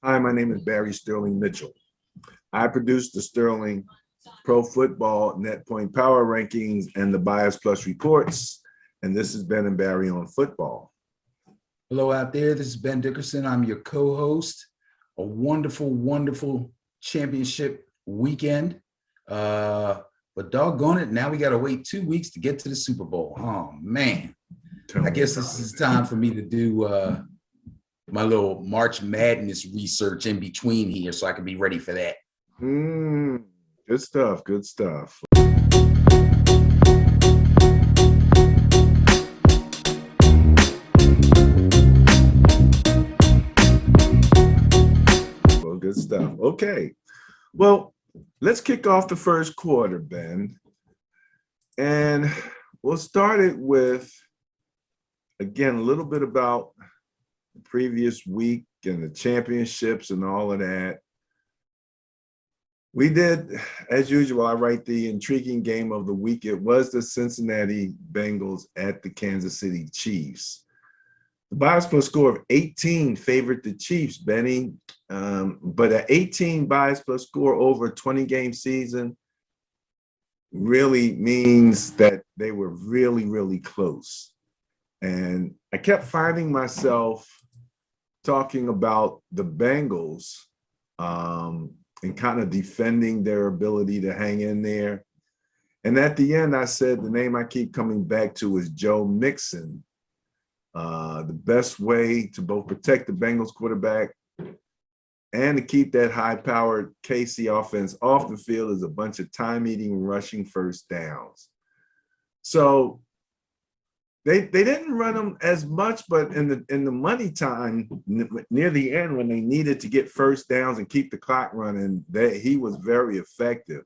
Hi, my name is Barry Sterling Mitchell. I produce the Sterling Pro Football Net Point Power Rankings and the Bias Plus reports. And this is Ben and Barry on football. Hello out there. This is Ben Dickerson. I'm your co-host. A wonderful, wonderful championship weekend. But doggone it, now we got to wait 2 weeks to get to the Super Bowl. Oh, man. I guess this is time for me to do my little March Madness research in between here so I can be ready for that. Good stuff. Good stuff. Well, good stuff. Okay. Well, let's kick off the first quarter, Ben. And we'll start it with, again, a little bit about the previous week and the championships and all of that. We did, as usual, I write the intriguing game of the week. It was the Cincinnati Bengals at the Kansas City Chiefs. The Bias Plus score of 18 favored the Chiefs, Benny. But an 18 Bias Plus score over a 20-game season really means that they were really, really close. And I kept finding myself talking about the Bengals and kind of defending their ability to hang in there. And at the end, I said the name I keep coming back to is Joe Mixon. The best way to both protect the Bengals quarterback and to keep that high-powered KC offense off the field is a bunch of time-eating, rushing first downs. So they didn't run them as much, but in the money time near the end when they needed to get first downs and keep the clock running, he was very effective.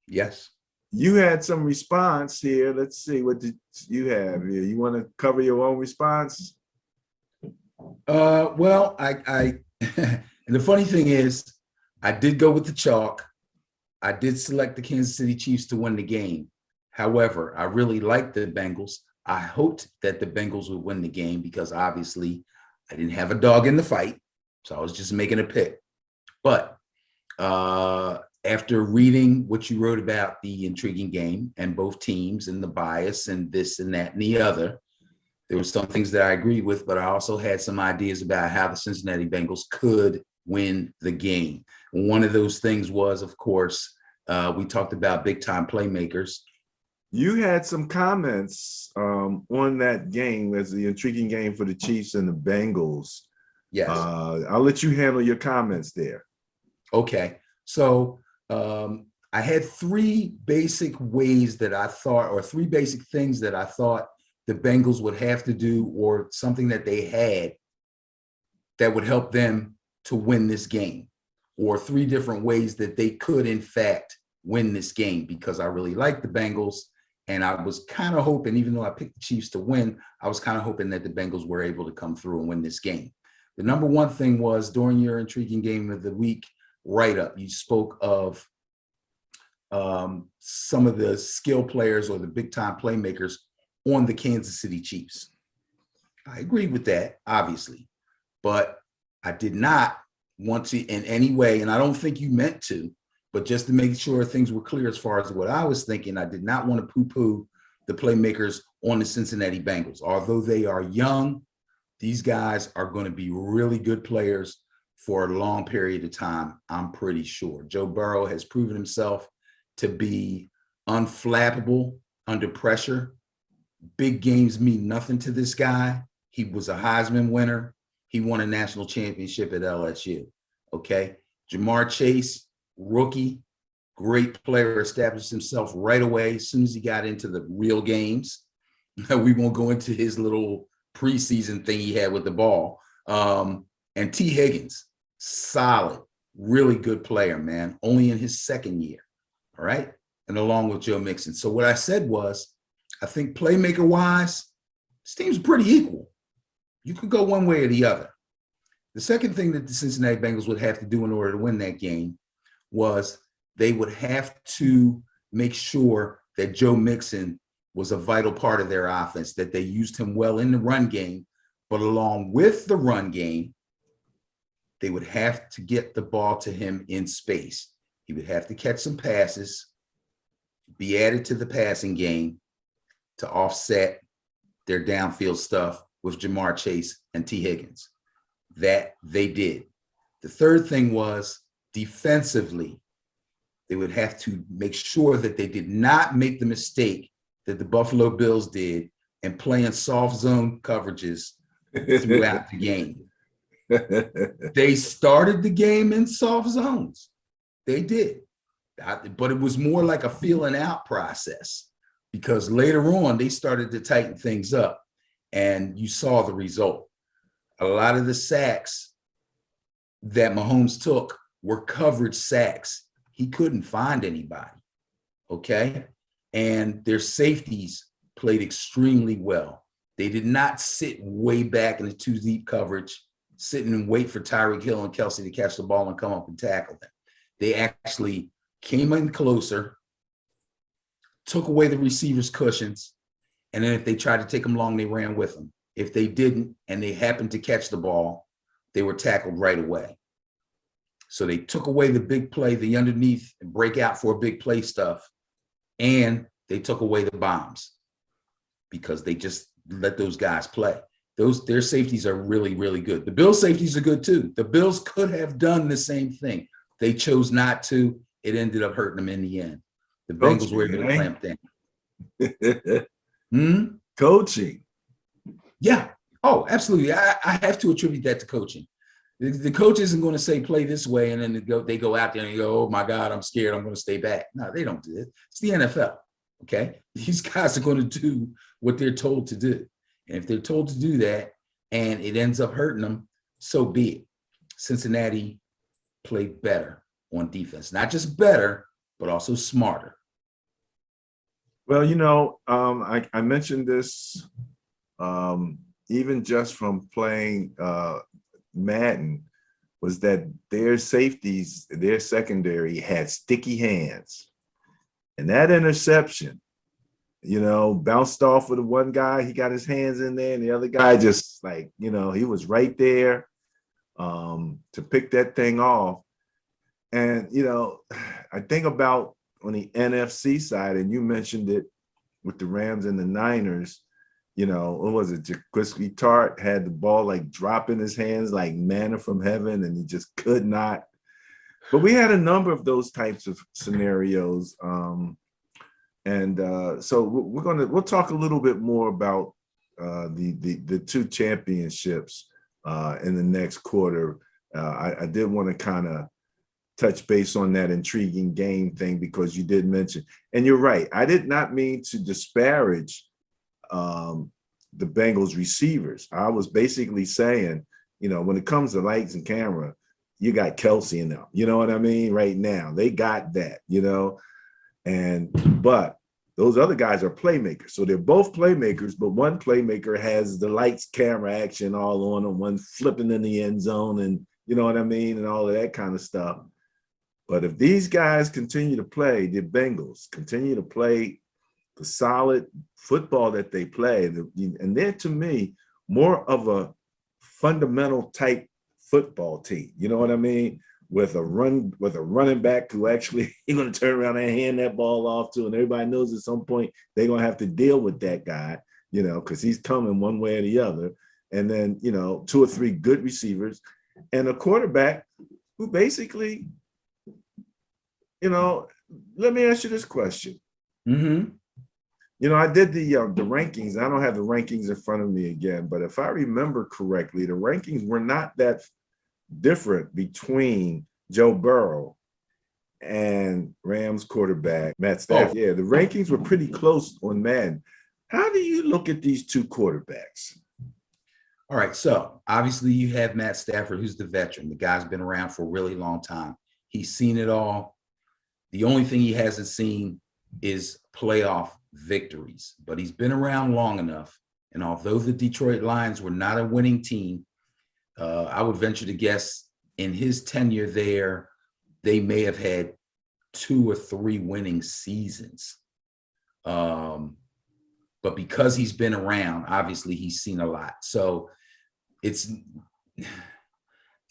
Yes. You had some response here. Let's see, what did you have here? You want to cover your own response? Well, I and the funny thing is, I did go with the chalk. I did select the Kansas City Chiefs to win the game. However, I really liked the Bengals. I hoped that the Bengals would win the game because obviously I didn't have a dog in the fight. So I was just making a pick. But after reading what you wrote about the intriguing game and both teams and the bias and this and that and the other, there were some things that I agreed with, but I also had some ideas about how the Cincinnati Bengals could win the game. One of those things was, of course, we talked about big-time playmakers. You had some comments on that game as the intriguing game for the Chiefs and the Bengals. Yes. I'll let you handle your comments there. Okay. So I had three basic ways that I thought, or three basic things that I thought the Bengals would have to do, or something that they had that would help them to win this game, or three different ways that they could, in fact, win this game, because I really like the Bengals. And I was kind of hoping, even though I picked the Chiefs to win, I was kind of hoping that the Bengals were able to come through and win this game. The number one thing was, during your intriguing game of the week write-up, you spoke of some of the skill players or the big-time playmakers on the Kansas City Chiefs. I agreed with that, obviously, but I did not want to in any way, and I don't think you meant to, but just to make sure things were clear as far as what I was thinking, I did not want to poo-poo the playmakers on the Cincinnati Bengals. Although they are young, these guys are going to be really good players for a long period of time, I'm pretty sure. Joe Burrow has proven himself to be unflappable under pressure. Big games mean nothing to this guy. He was a Heisman winner. He won a national championship at LSU, okay? Jamar Chase, rookie, great player, established himself right away as soon as he got into the real games. We won't go into his little preseason thing he had with the ball. And T. Higgins, solid, really good player, man, only in his second year, all right? And along with Joe Mixon. So what I said was, I think playmaker-wise, this team's pretty equal. You could go one way or the other. The second thing that the Cincinnati Bengals would have to do in order to win that game was they would have to make sure that Joe Mixon was a vital part of their offense, that they used him well in the run game, but along with the run game, they would have to get the ball to him in space. He would have to catch some passes, be added to the passing game to offset their downfield stuff with Jamar Chase and T. Higgins. That they did. The third thing was defensively, they would have to make sure that they did not make the mistake that the Buffalo Bills did and play in soft zone coverages throughout the game. They started the game in soft zones. They did. But it was more like a feeling out process because later on they started to tighten things up and you saw the result. A lot of the sacks that Mahomes took were coverage sacks. He couldn't find anybody, okay? And their safeties played extremely well. They did not sit way back in the too deep coverage, sitting and wait for Tyreek Hill and Kelsey to catch the ball and come up and tackle them. They actually came in closer, took away the receivers' cushions, and then if they tried to take them long, they ran with them. If they didn't, and they happened to catch the ball, they were tackled right away. So they took away the big play, the underneath and break out for a big play stuff, and they took away the bombs because they just let those guys play. Their safeties are really, really good. The Bills' safeties are good too. The Bills could have done the same thing. They chose not to. It ended up hurting them in the end. The Bengals were able to clamp down. Coaching. Yeah. Oh, absolutely. I have to attribute that to coaching. The coach isn't going to say play this way and then they go out there and go, oh my God, I'm scared. I'm going to stay back. No, they don't do it. It's the NFL. Okay. These guys are going to do what they're told to do. And if they're told to do that and it ends up hurting them, so be it. Cincinnati played better on defense, not just better, but also smarter. Well, I mentioned this even just from playing Madden, was that their safeties, their secondary had sticky hands. And that interception, bounced off with the one guy, he got his hands in there, and the other guy just he was right there to pick that thing off. And, I think about on the NFC side, and you mentioned it with the Rams and the Niners, what was it? Jaquiski Tart had the ball drop in his hands like manna from heaven, and he just could not. But we had a number of those types of scenarios. So we'll talk a little bit more about the two championships in the next quarter. I did want to kind of touch base on that intriguing game thing because you did mention, and you're right. I did not mean to disparage the Bengals receivers. I was basically saying, when it comes to lights and camera, you got Kelsey in them. You know what I mean? Right now, they got that. But those other guys are playmakers. So they're both playmakers, but one playmaker has the lights, camera action all on them, one flipping in the end zone, and you know what I mean, and all of that kind of stuff. But if these guys continue to play, the Bengals continue to play the solid football that they play, and they're, to me, more of a fundamental type football team. You know what I mean? With a running back who actually you're going to turn around and hand that ball off to, and everybody knows at some point they're going to have to deal with that guy, because he's coming one way or the other. And then, 2 or 3 good receivers and a quarterback who basically, let me ask you this question. I did the rankings. I don't have the rankings in front of me again, but if I remember correctly, the rankings were not that different between Joe Burrow and Rams quarterback Matt Stafford. Yeah, the rankings were pretty close on Madden. How do you look at these two quarterbacks? All right, so obviously you have Matt Stafford, who's the veteran. The guy's been around for a really long time. He's seen it all. The only thing he hasn't seen is playoff victories, but he's been around long enough. And although the Detroit Lions were not a winning team, I would venture to guess in his tenure there, they may have had 2 or 3 winning seasons. But because he's been around, obviously he's seen a lot. So it's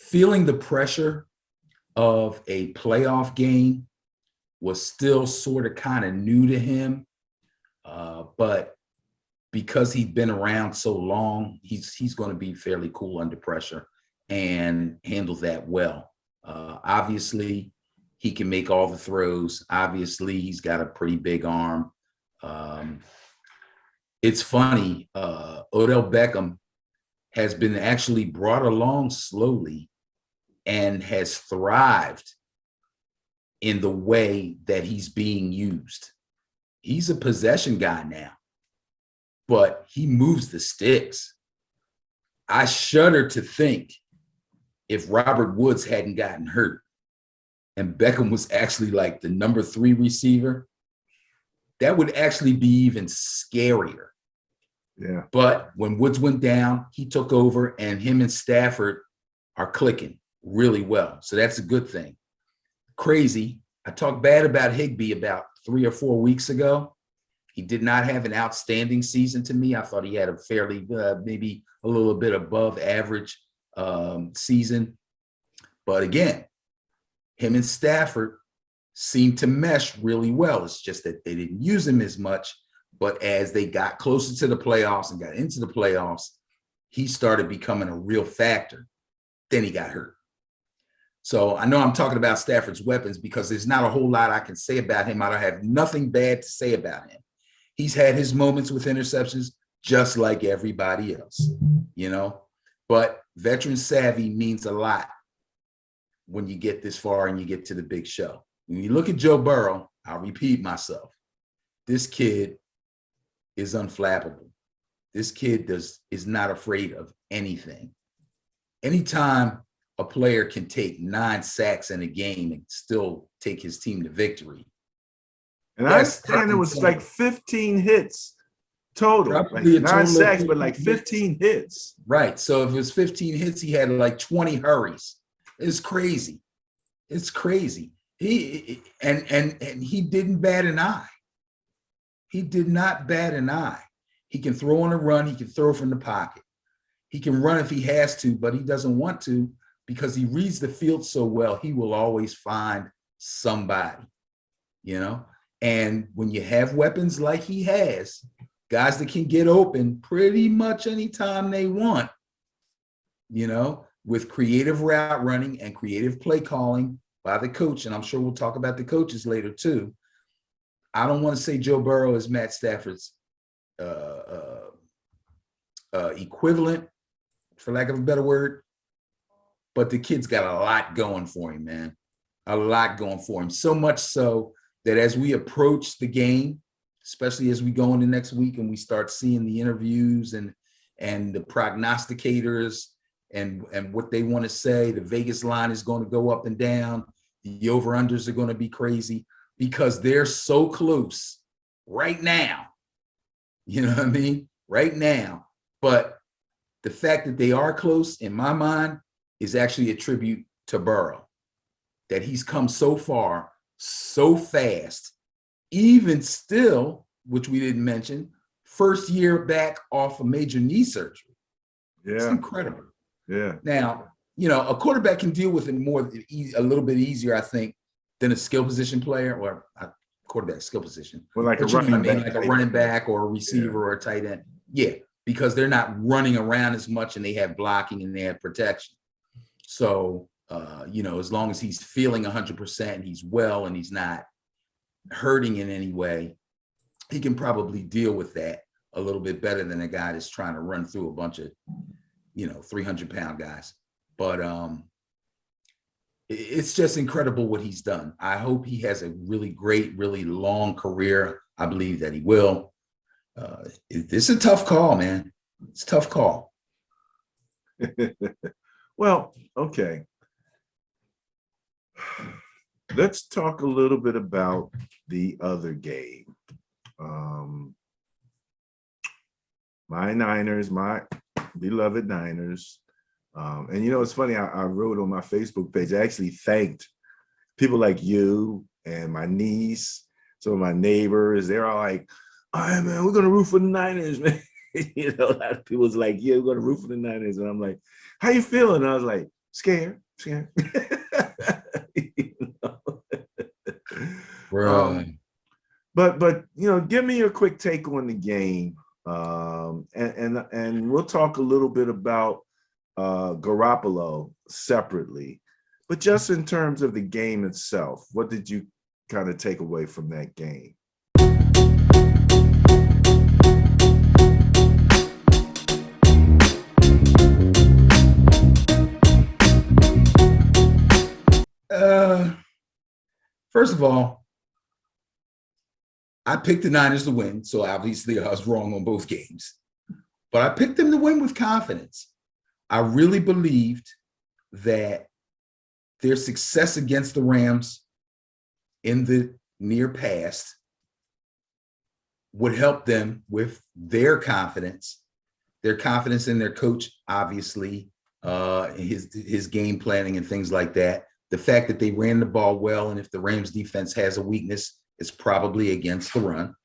feeling the pressure of a playoff game was still sort of kind of new to him. But because he'd been around so long, he's going to be fairly cool under pressure and handle that well. Obviously, he can make all the throws. Obviously, he's got a pretty big arm. It's funny, Odell Beckham has been actually brought along slowly and has thrived in the way that he's being used. He's a possession guy now, but he moves the sticks. I shudder to think if Robert Woods hadn't gotten hurt and Beckham was actually like the number 3 receiver, that would actually be even scarier. Yeah. But when Woods went down, he took over, and him and Stafford are clicking really well. So that's a good thing. Crazy. I talked bad about Higbee about 3 or 4 weeks ago. He did not have an outstanding season to me. I thought he had a fairly, maybe a little bit above average season. But again, him and Stafford seemed to mesh really well. It's just that they didn't use him as much. But as they got closer to the playoffs and got into the playoffs, he started becoming a real factor. Then he got hurt. So I know I'm talking about Stafford's weapons because there's not a whole lot I can say about him. I don't have nothing bad to say about him. He's had his moments with interceptions just like everybody else, you know. But veteran savvy means a lot when you get this far and you get to the big show. When you look at Joe Burrow, I'll repeat myself. This kid is unflappable. This kid is not afraid of anything. Anytime a player can take 9 sacks in a game and still take his team to victory. And I understand it was like 15 hits total. Probably like 9 sacks, but like 15 hits. Right. So if it was 15 hits, he had like 20 hurries. It's crazy. It's crazy. He didn't bat an eye. He did not bat an eye. He can throw on a run. He can throw from the pocket. He can run if he has to, but he doesn't want to because he reads the field so well. He will always find somebody, you know? And when you have weapons like he has, guys that can get open pretty much anytime they want, you know, with creative route running and creative play calling by the coach. And I'm sure we'll talk about the coaches later too. I don't want to say Joe Burrow is Matt Stafford's equivalent, for lack of a better word, but the kid's got a lot going for him, man. A lot going for him. So much so that as we approach the game, especially as we go into next week and we start seeing the interviews and the prognosticators and what they want to say, the Vegas line is going to go up and down. The over-unders are going to be crazy because they're so close right now. You know what I mean? Right now. But the fact that they are close, in my mind, is actually a tribute to Burrow, that he's come so far, so fast, even still, which we didn't mention, first year back off a major knee surgery. Yeah. It's incredible. Yeah. Now, you know, a quarterback can deal with it a little bit easier, I think, than a skill position player or a quarterback skill position. Well, like a running back. Like a running back or a receiver or a tight end. Yeah, because they're not running around as much and they have blocking and they have protection. So, you know, as long as he's feeling 100% and he's well and he's not hurting in any way, he can probably deal with that a little bit better than a guy that's trying to run through a bunch of, you know, 300-pound guys. But it's just incredible what he's done. I hope he has a really great, really long career. I believe that he will. It's a tough call, man. It's a tough call. Well, okay. Let's talk a little bit about the other game. My Niners, my beloved Niners. And you know, it's funny, I wrote on my Facebook page, I actually thanked people like you and my niece, some of my neighbors. They're all like, all right, man, we're going to root for the Niners, man. You know, a lot of people was like, yeah, we're going to root for the Niners. And I'm like, how you feeling? And I was like, Scared. You know? Bruh. But give me your quick take on the game, and we'll talk a little bit about Garoppolo separately, but just in terms of the game itself, what did you kind of take away from that game? First of all, I picked the Niners to win, so obviously I was wrong on both games. But I picked them to win with confidence. I really believed that their success against the Rams in the near past would help them with their confidence in their coach, obviously, his game planning and things like that. The fact that they ran the ball well, and if the Rams defense has a weakness, it's probably against the run.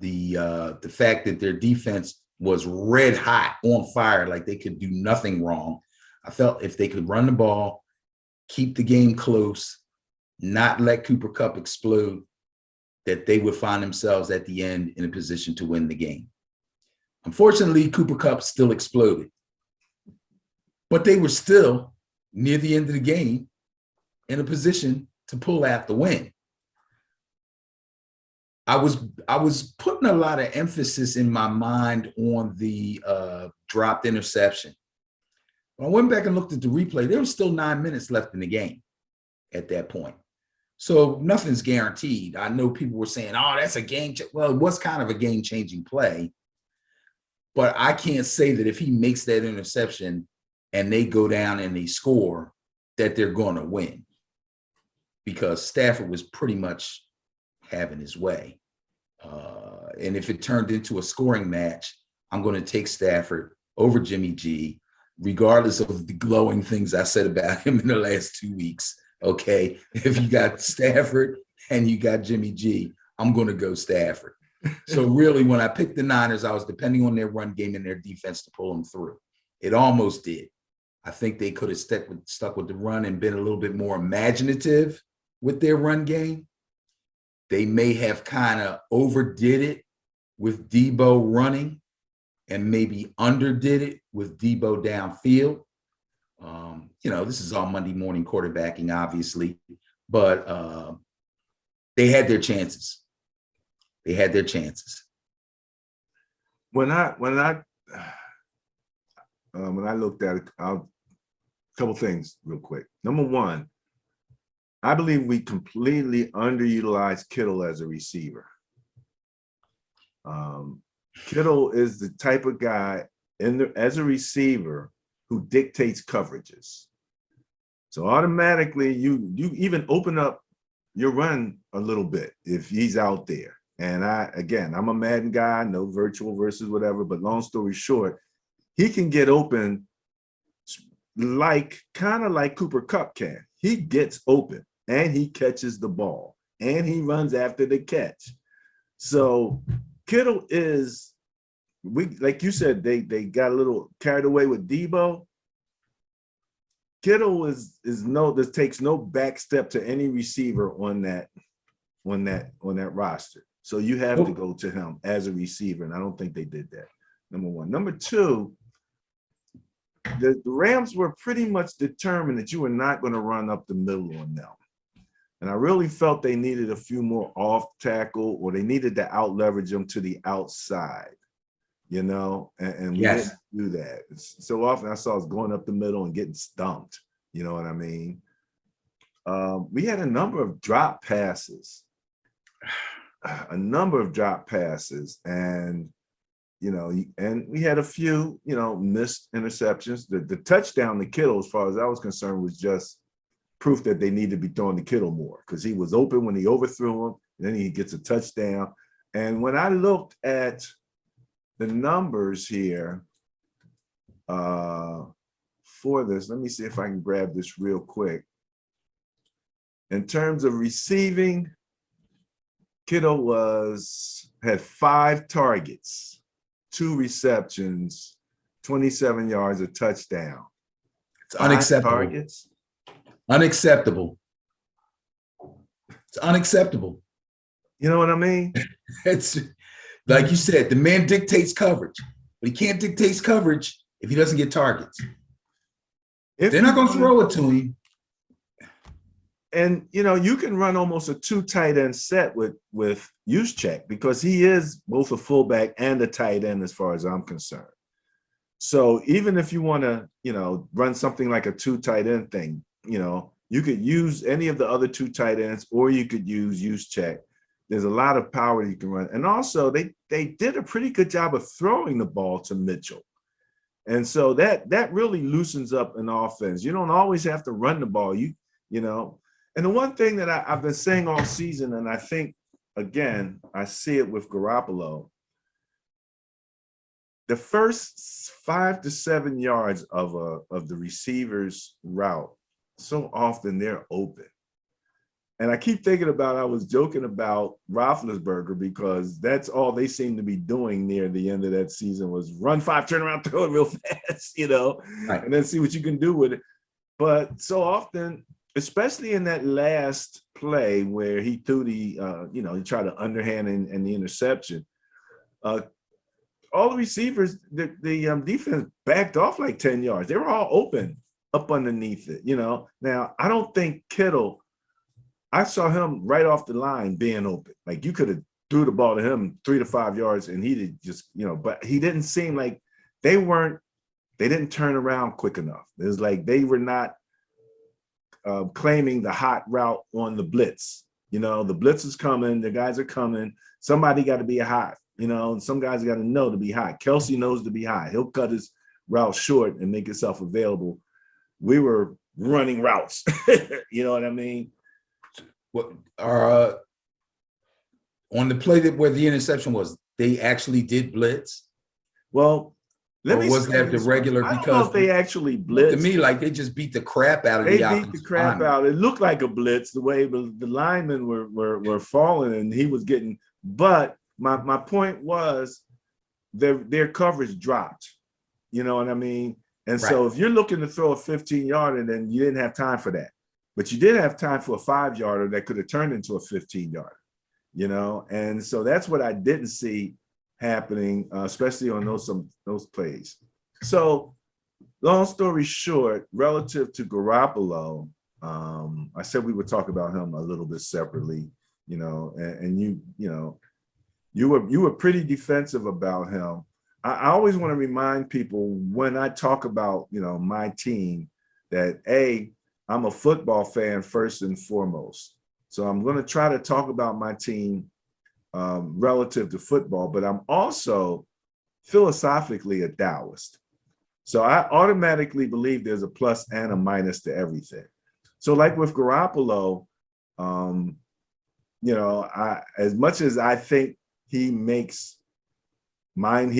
The fact that their defense was red hot, on fire, like they could do nothing wrong. I felt if they could run the ball, keep the game close, not let Cooper Kupp explode, that they would find themselves at the end in a position to win the game. Unfortunately, Cooper Kupp still exploded, but they were still near the end of the game in a position to pull out the win. I was putting a lot of emphasis in my mind on the dropped interception. When I went back and looked at the replay, there was still 9 minutes left in the game at that point. So nothing's guaranteed. I know people were saying, oh, that's a game. Well, it was kind of a game-changing play. But I can't say that if he makes that interception and they go down and they score, that they're going to win. Because Stafford was pretty much having his way. And if it turned into a scoring match, I'm going to take Stafford over Jimmy G, regardless of the glowing things I said about him in the last 2 weeks. Okay, if you got Stafford and you got Jimmy G, I'm going to go Stafford. So really, when I picked the Niners, I was depending on their run game and their defense to pull them through. It almost did. I think they could have stuck with the run and been a little bit more imaginative with their run game. They may have kind of overdid it with Debo running and maybe underdid it with Debo downfield. This is all Monday morning quarterbacking, obviously, but they had their chances. When I looked at it, a couple things real quick. Number one, I believe we completely underutilized Kittle as a receiver. Kittle is the type of guy as a receiver who dictates coverages. So automatically you even open up your run a little bit if he's out there. And I'm a Madden guy, no virtual versus whatever, but long story short, he can get open kind of like Cooper Kupp can. He gets open and he catches the ball and he runs after the catch. So Kittle is, like you said, they got a little carried away with Debo. Kittle this takes no back step to any receiver on that roster. So you have to go to him as a receiver, and I don't think they did that. Number one. Number two, the Rams were pretty much determined that you were not going to run up the middle on them. And I really felt they needed a few more off tackle, or they needed to out leverage them to the outside, and we didn't do that. So often I saw us going up the middle and getting stumped. You know what I mean? We had a number of drop passes, and and we had a few, missed interceptions. The touchdown to Kittle, as far as I was concerned, was just proof that they need to be throwing the Kittle more, because he was open when he overthrew him, and then he gets a touchdown. And when I looked at the numbers here for this, let me see if I can grab this real quick. In terms of receiving, Kittle had 5 targets, 2 receptions, 27 yards, a touchdown. It's 5 unacceptable. targets. Unacceptable. It's unacceptable. You know what I mean? It's like you said, the man dictates coverage, but he can't dictate coverage if he doesn't get targets. If They're not going to throw it to him. And you can run almost a 2 tight end set with Juszczyk because he is both a fullback and a tight end as far as I'm concerned. So even if you want to, run something like a 2 tight end thing, you could use any of the other 2 tight ends, or you could use Juszczyk. There's a lot of power you can run. And also they did a pretty good job of throwing the ball to Mitchell. And so that really loosens up an offense. You don't always have to run the ball. And the one thing that I've been saying all season, and I think, again, I see it with Garoppolo, the first 5 to 7 yards of the receiver's route, so often they're open. And I keep thinking about, I was joking about Roethlisberger because that's all they seem to be doing near the end of that season was run 5, turn around, throw it real fast, Right. and then see what you can do with it. But so often, especially in that last play where he threw the, he tried to underhand and the interception, all the receivers, the defense backed off like 10 yards. They were all open up underneath it, Now, I don't think Kittle, I saw him right off the line being open. Like you could have threw the ball to him 3 to 5 yards and he did just, but he didn't seem like they didn't turn around quick enough. It was like they were not claiming the hot route on the blitz. The blitz is coming, the guys are coming. Somebody got to be hot, some guys got to know to be hot. Kelsey knows to be hot. He'll cut his route short and make himself available. We were running routes. You know what I mean? What on the play where the interception was, they actually did blitz? Well, or was that the regular? I don't know if they actually blitzed. To me, like they just beat the crap out of they the beat the crap lineman. out. It looked like a blitz the way the linemen were falling and he was getting. But my point was their coverage dropped. You know what I mean? And so if you're looking to throw a 15-yarder, then you didn't have time for that. But you did have time for a 5-yarder that could have turned into a 15-yarder, And so that's what I didn't see happening, especially on those plays. So long story short, relative to Garoppolo, I said we would talk about him a little bit separately, and you were pretty defensive about him. I always want to remind people when I talk about, my team that I'm a football fan first and foremost. So I'm going to try to talk about my team relative to football, but I'm also philosophically a Taoist. So I automatically believe there's a plus and a minus to everything. So like with Garoppolo, as much as I think he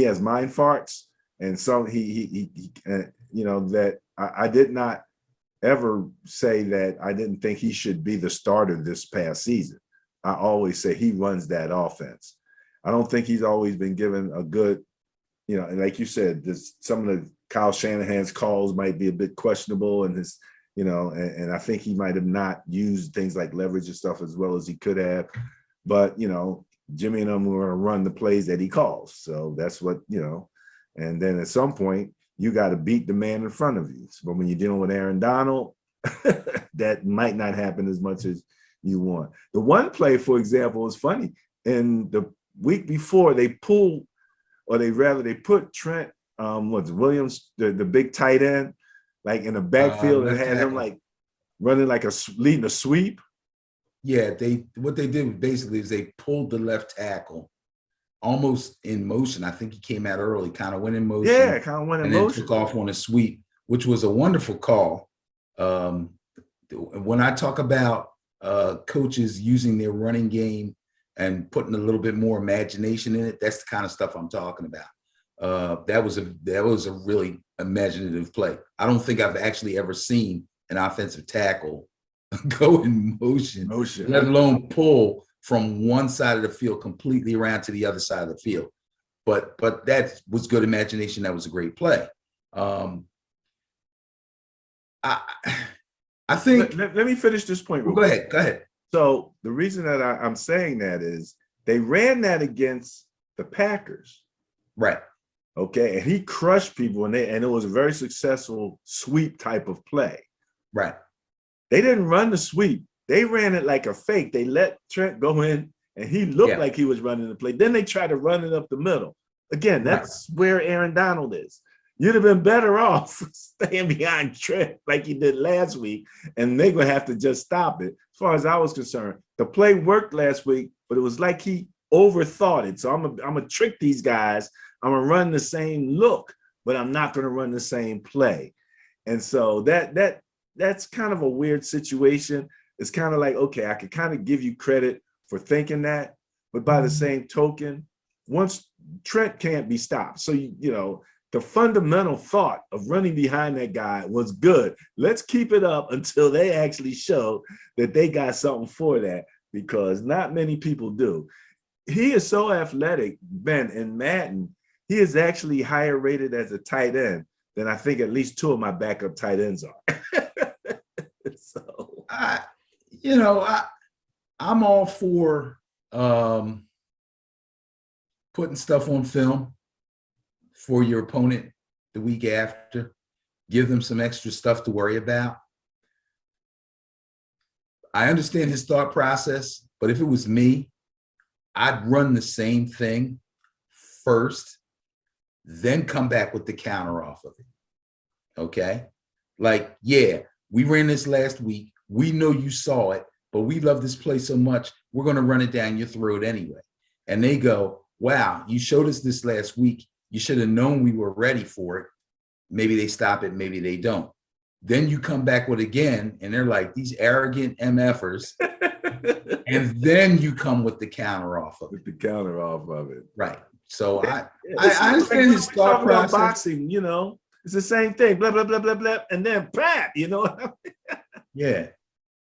has mind farts, and so that I did not ever say that I didn't think he should be the starter this past season. I always say he runs that offense. I don't think he's always been given a good, and like you said, some of the Kyle Shanahan's calls might be a bit questionable, and his, and I think he might have not used things like leverage and stuff as well as he could have. But Jimmy and them were going to run the plays that he calls, so that's what And then at some point, you got to beat the man in front of you. But when you're dealing with Aaron Donald, that might not happen as much as you want. The one play, for example, is funny. In the week before, they put Trent Williams, the big tight end, like in the backfield, and had him like running like leading a sweep. Yeah, what they did basically is they pulled the left tackle almost in motion. I think he came out early, kind of went in motion. Yeah, kind of went in motion. And then took off on a sweep, which was a wonderful call. When I talk about coaches using their running game and putting a little bit more imagination in it, that's the kind of stuff I'm talking about. That was a really imaginative play. I don't think I've actually ever seen an offensive tackle go in motion, let alone pull from one side of the field completely around to the other side of the field. But that was good imagination. That was a great play. I, I think. Let me finish this point real Go quick. ahead. Go ahead. So the reason that I'm saying that is they ran that against the Packers. Right. Okay. And he crushed people and it was a very successful sweep type of play. Right. They didn't run the sweep. They ran it like a fake. They let Trent go in and he looked like he was running the play. Then they tried to run it up the middle. Again, that's where Aaron Donald is. You'd have been better off staying behind Trent like you did last week, and they're going to have to just stop it. As far as I was concerned, the play worked last week, but it was like he overthought it. So I'm going to trick these guys. I'm going to run the same look, but I'm not going to run the same play. And so that's kind of a weird situation. It's kind of like, okay, I could kind of give you credit for thinking that, but by the same token, once Trent can't be stopped. So, the fundamental thought of running behind that guy was good. Let's keep it up until they actually show that they got something for that, because not many people do. He is so athletic, Ben, in Madden, he is actually higher rated as a tight end than I think at least two of my backup tight ends are. So, I'm all for putting stuff on film for your opponent the week after, give them some extra stuff to worry about. I understand his thought process, but if it was me, I'd run the same thing first, then come back with the counter off of it. Okay? Like, yeah, we ran this last week. We know you saw it, but we love this play so much, we're going to run it down your throat anyway. And they go, wow, you showed us this last week. You should have known we were ready for it. Maybe they stop it, maybe they don't. Then you come back with again, and they're like, these arrogant MFers. And then you come with the counter off of it. With the counter off of it. Right. So I understand his thought process. Boxing, it's the same thing. Blah, blah, blah, blah, blah. And then pat, Yeah.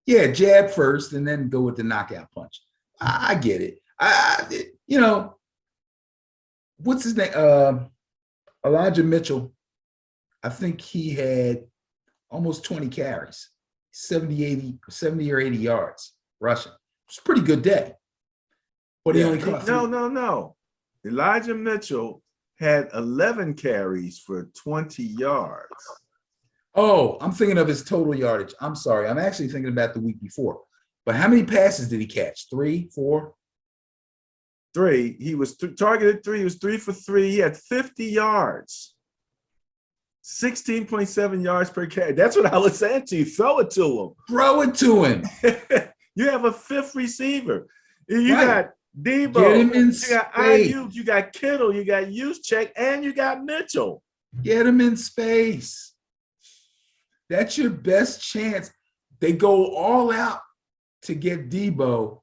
Yeah, jab first and then go with the knockout punch. I get it. What's his name? Elijah Mitchell. I think he had almost 20 carries, 70 or 80 yards rushing. It's a pretty good day. But he only caught No. Elijah Mitchell had 11 carries for 20 yards. Oh, I'm thinking of his total yardage. I'm sorry. I'm actually thinking about the week before. But how many passes did he catch? 3, 4? 3. He was targeted 3. He was 3 for 3. He had 50 yards. 16.7 yards per carry. That's what I was saying to you. Throw it to him. Throw it to him. You have a fifth receiver. You got Debo. Get him in you got space. Ayuk. You got Kittle. You got Juszczyk, and you got Mitchell. Get him in space. That's your best chance. They go all out to get Debo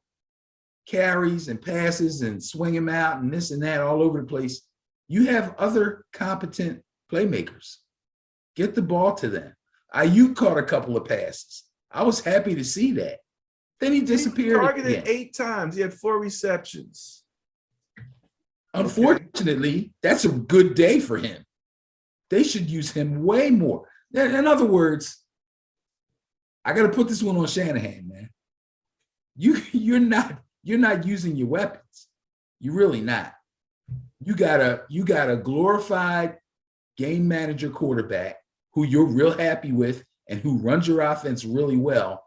carries and passes and swing him out and this and that all over the place. You have other competent playmakers. Get the ball to them. Ayuk caught a couple of passes. I was happy to see that. Then he disappeared. He targeted 8 times. He had 4 receptions. Unfortunately, that's a good day for him. They should use him way more. In other words, I got to put this one on Shanahan, man. You're not using your weapons. You're really not. You got a glorified game manager quarterback who you're real happy with and who runs your offense really well.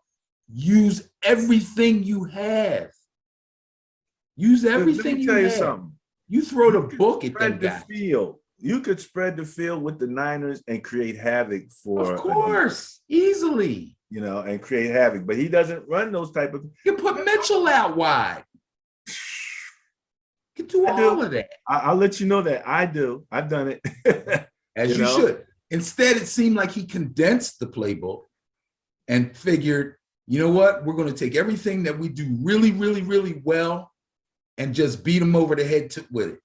Use everything you have. Use everything you have. Let me tell you something. You throw the book at them guys. You could spread the field with the Niners and create havoc for. Of course, easily. And create havoc. But he doesn't run those type of. You put Mitchell out wide. You can do all of that. I'll let you know that I do. I've done it. As you should. Instead, it seemed like he condensed the playbook and figured, you know what? We're going to take everything that we do really, really, really well and just beat them over the head with it.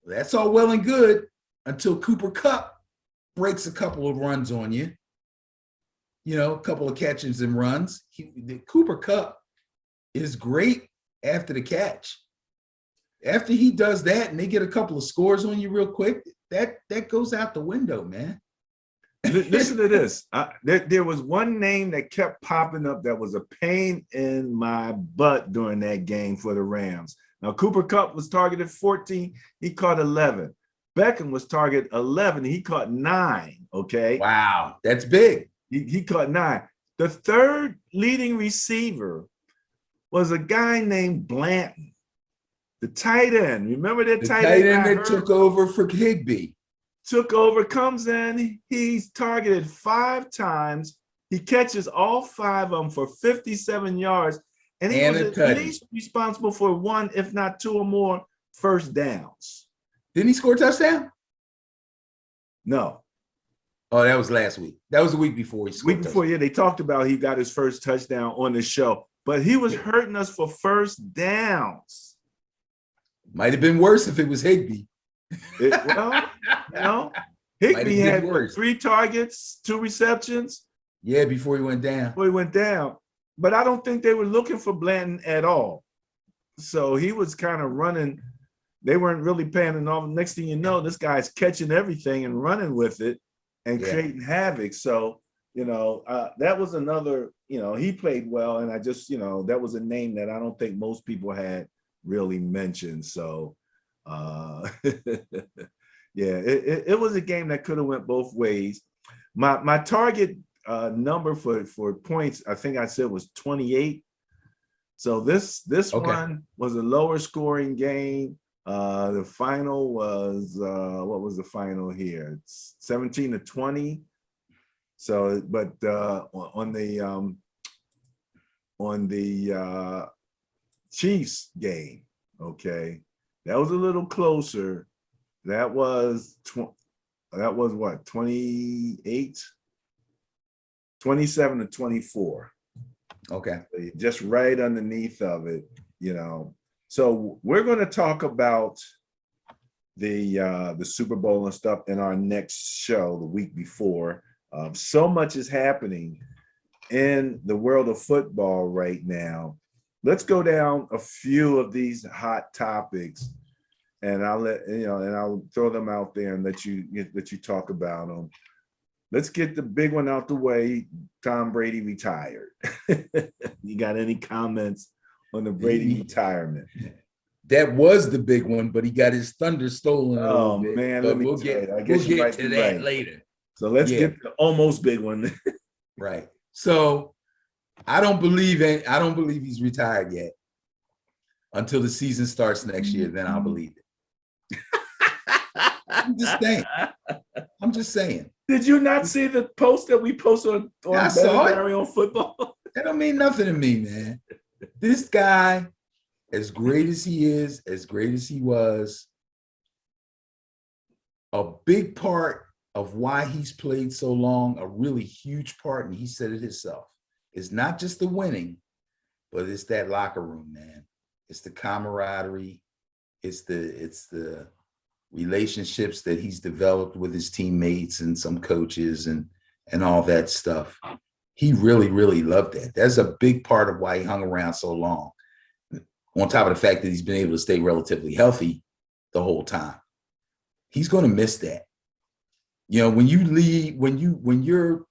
That's all well and good until Cooper Kupp breaks a couple of runs on you. A couple of catches and runs. Cooper Kupp is great after the catch. After he does that and they get a couple of scores on you real quick, that goes out the window, man. Listen to this. There was one name that kept popping up that was a pain in my butt during that game for the Rams. Now, Cooper Kupp was targeted 14. He caught 11. Beckham was targeted 11. He caught 9. Okay. Wow. That's big. He caught 9. The third leading receiver was a guy named Blanton, the tight end. Remember that The tight tight end end that took over for Higbee. took over, comes in, he's targeted 5 times. He catches all 5 of them for 57 yards, and he was at least responsible for 1, if not 2 or more first downs. Didn't he score a touchdown? No. Oh, that was last week. That was the week before he scored. Week before, yeah, they talked about he got his first touchdown on the show, but he was hurting us for first downs. Might have been worse if it was Higbee. Higbee had 3 targets, 2 receptions. Yeah, before he went down. But I don't think they were looking for Blanton at all. So he was kind of running. They weren't really paying enough. Next thing you know, this guy's catching everything and running with it and creating havoc. So, that was another, he played well. And I just, that was a name that I don't think most people had really mentioned. So, it was a game that could have went both ways. My target number for points, I think I said, was 28. So this one was a lower scoring game. The final was what was the final here? It's 17-20. So, but on the Chiefs game, okay, that was a little closer. That was what, 28, 27-24. Okay. Just right underneath of it, So we're going to talk about the Super Bowl and stuff in our next show the week before. So much is happening in the world of football right now. Let's go down a few of these hot topics, and I'll throw them out there and let you talk about them. Let's get the big one out the way. Tom Brady retired. You got any comments on the Brady retirement? That was the big one, but he got his thunder stolen. Oh man, let me tell you. I guess we'll get to that later. So let's get the almost big one. Right. So I don't believe he's retired yet until the season starts next year. Then I'll believe it. I'm just saying. Did you not see the post that we posted on on football? That don't mean nothing to me, man. This guy, as great as he is, as great as he was, a big part of why he's played so long, a really huge part, and he said it himself, is not just the winning, but it's that locker room, man. It's the camaraderie. It's the relationships that he's developed with his teammates and some coaches and all that stuff. He really, really loved that. That's a big part of why he hung around so long. On top of the fact that he's been able to stay relatively healthy the whole time. He's going to miss that. When you leave, when you're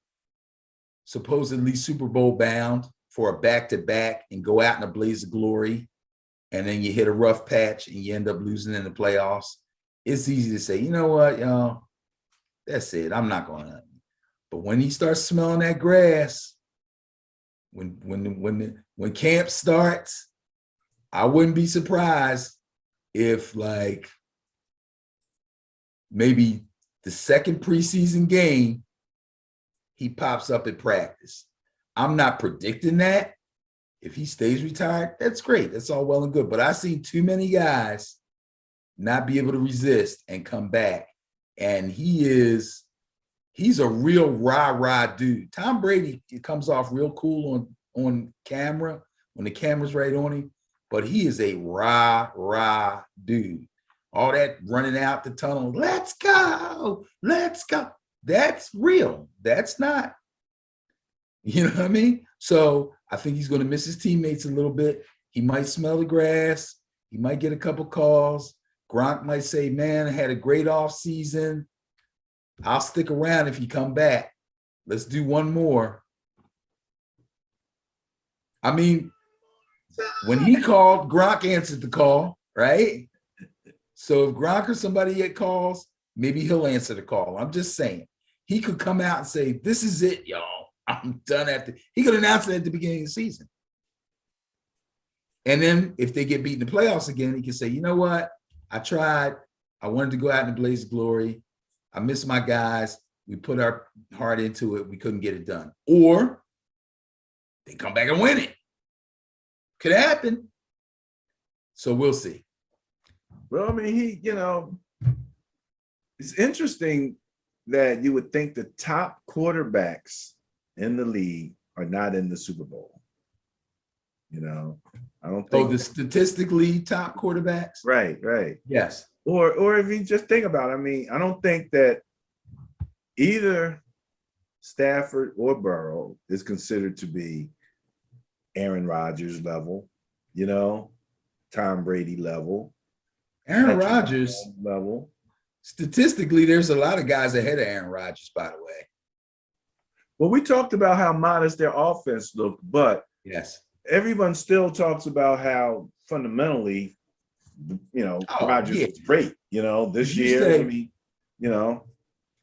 supposedly Super Bowl bound for a back-to-back and go out in a blaze of glory, and then you hit a rough patch and you end up losing in the playoffs, it's easy to say, you know what, that's it. I'm not going to. But when he starts smelling that grass, when camp starts, I wouldn't be surprised if, like, maybe the second preseason game, he pops up at practice. I'm not predicting that. If he stays retired, that's great. That's all well and good. But I see too many guys not be able to resist and come back. And he's a real rah-rah dude. Tom Brady comes off real cool on camera when the camera's right on him, but he is a rah-rah dude. All that running out the tunnel, let's go. That's real. That's not, you know what I mean? So I think he's going to miss his teammates a little bit. He might smell the grass. He might get a couple calls. Gronk might say, man, I had a great off season. I'll stick around if you come back. Let's do one more. I mean, when he called, Gronk answered the call, right? So if Gronk or somebody yet calls, maybe he'll answer the call. I'm just saying. He could come out and say, this is it, y'all. I'm done after. He could announce it at the beginning of the season. And then if they get beat in the playoffs again, he can say, you know what? I tried. I wanted to go out in the blaze of glory. I miss my guys. We put our heart into it. We couldn't get it done. Or they come back and win it. Could happen. So we'll see. Well, I mean, it's interesting that you would think the top quarterbacks in the league are not in the Super Bowl. I don't think. Oh, the statistically top quarterbacks? Right. Yes. Or if you just think about it, I mean, I don't think that either Stafford or Burrow is considered to be Aaron Rodgers level, Tom Brady level. Aaron Rodgers level. Statistically, there's a lot of guys ahead of Aaron Rodgers, by the way. Well, we talked about how modest their offense looked, but yes, everyone still talks about how fundamentally, Rodgers was great. This year, say,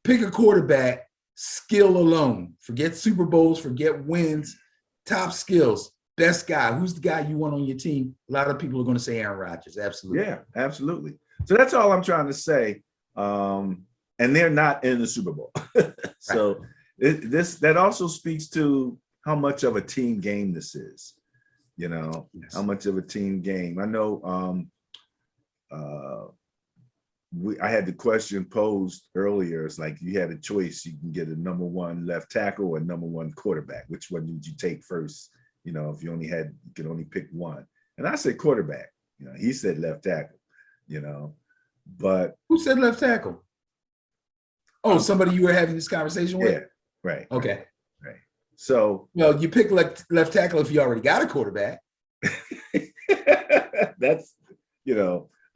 pick a quarterback, skill alone. Forget Super Bowls, forget wins, top skills. Best guy. Who's the guy you want on your team? A lot of people are going to say Aaron Rodgers. Absolutely. Yeah, absolutely. So that's all I'm trying to say. And they're not in the Super Bowl. So that also speaks to how much of a team game this is. How much of a team game. I know I had the question posed earlier. It's like you had a choice. You can get a number one left tackle or number one quarterback. Which one would you take first? If you could only pick one. And I said quarterback. He said left tackle. But who said left tackle? Oh, somebody you were having this conversation with? Yeah, right. Okay. Right. So well, you pick left tackle if you already got a quarterback. That's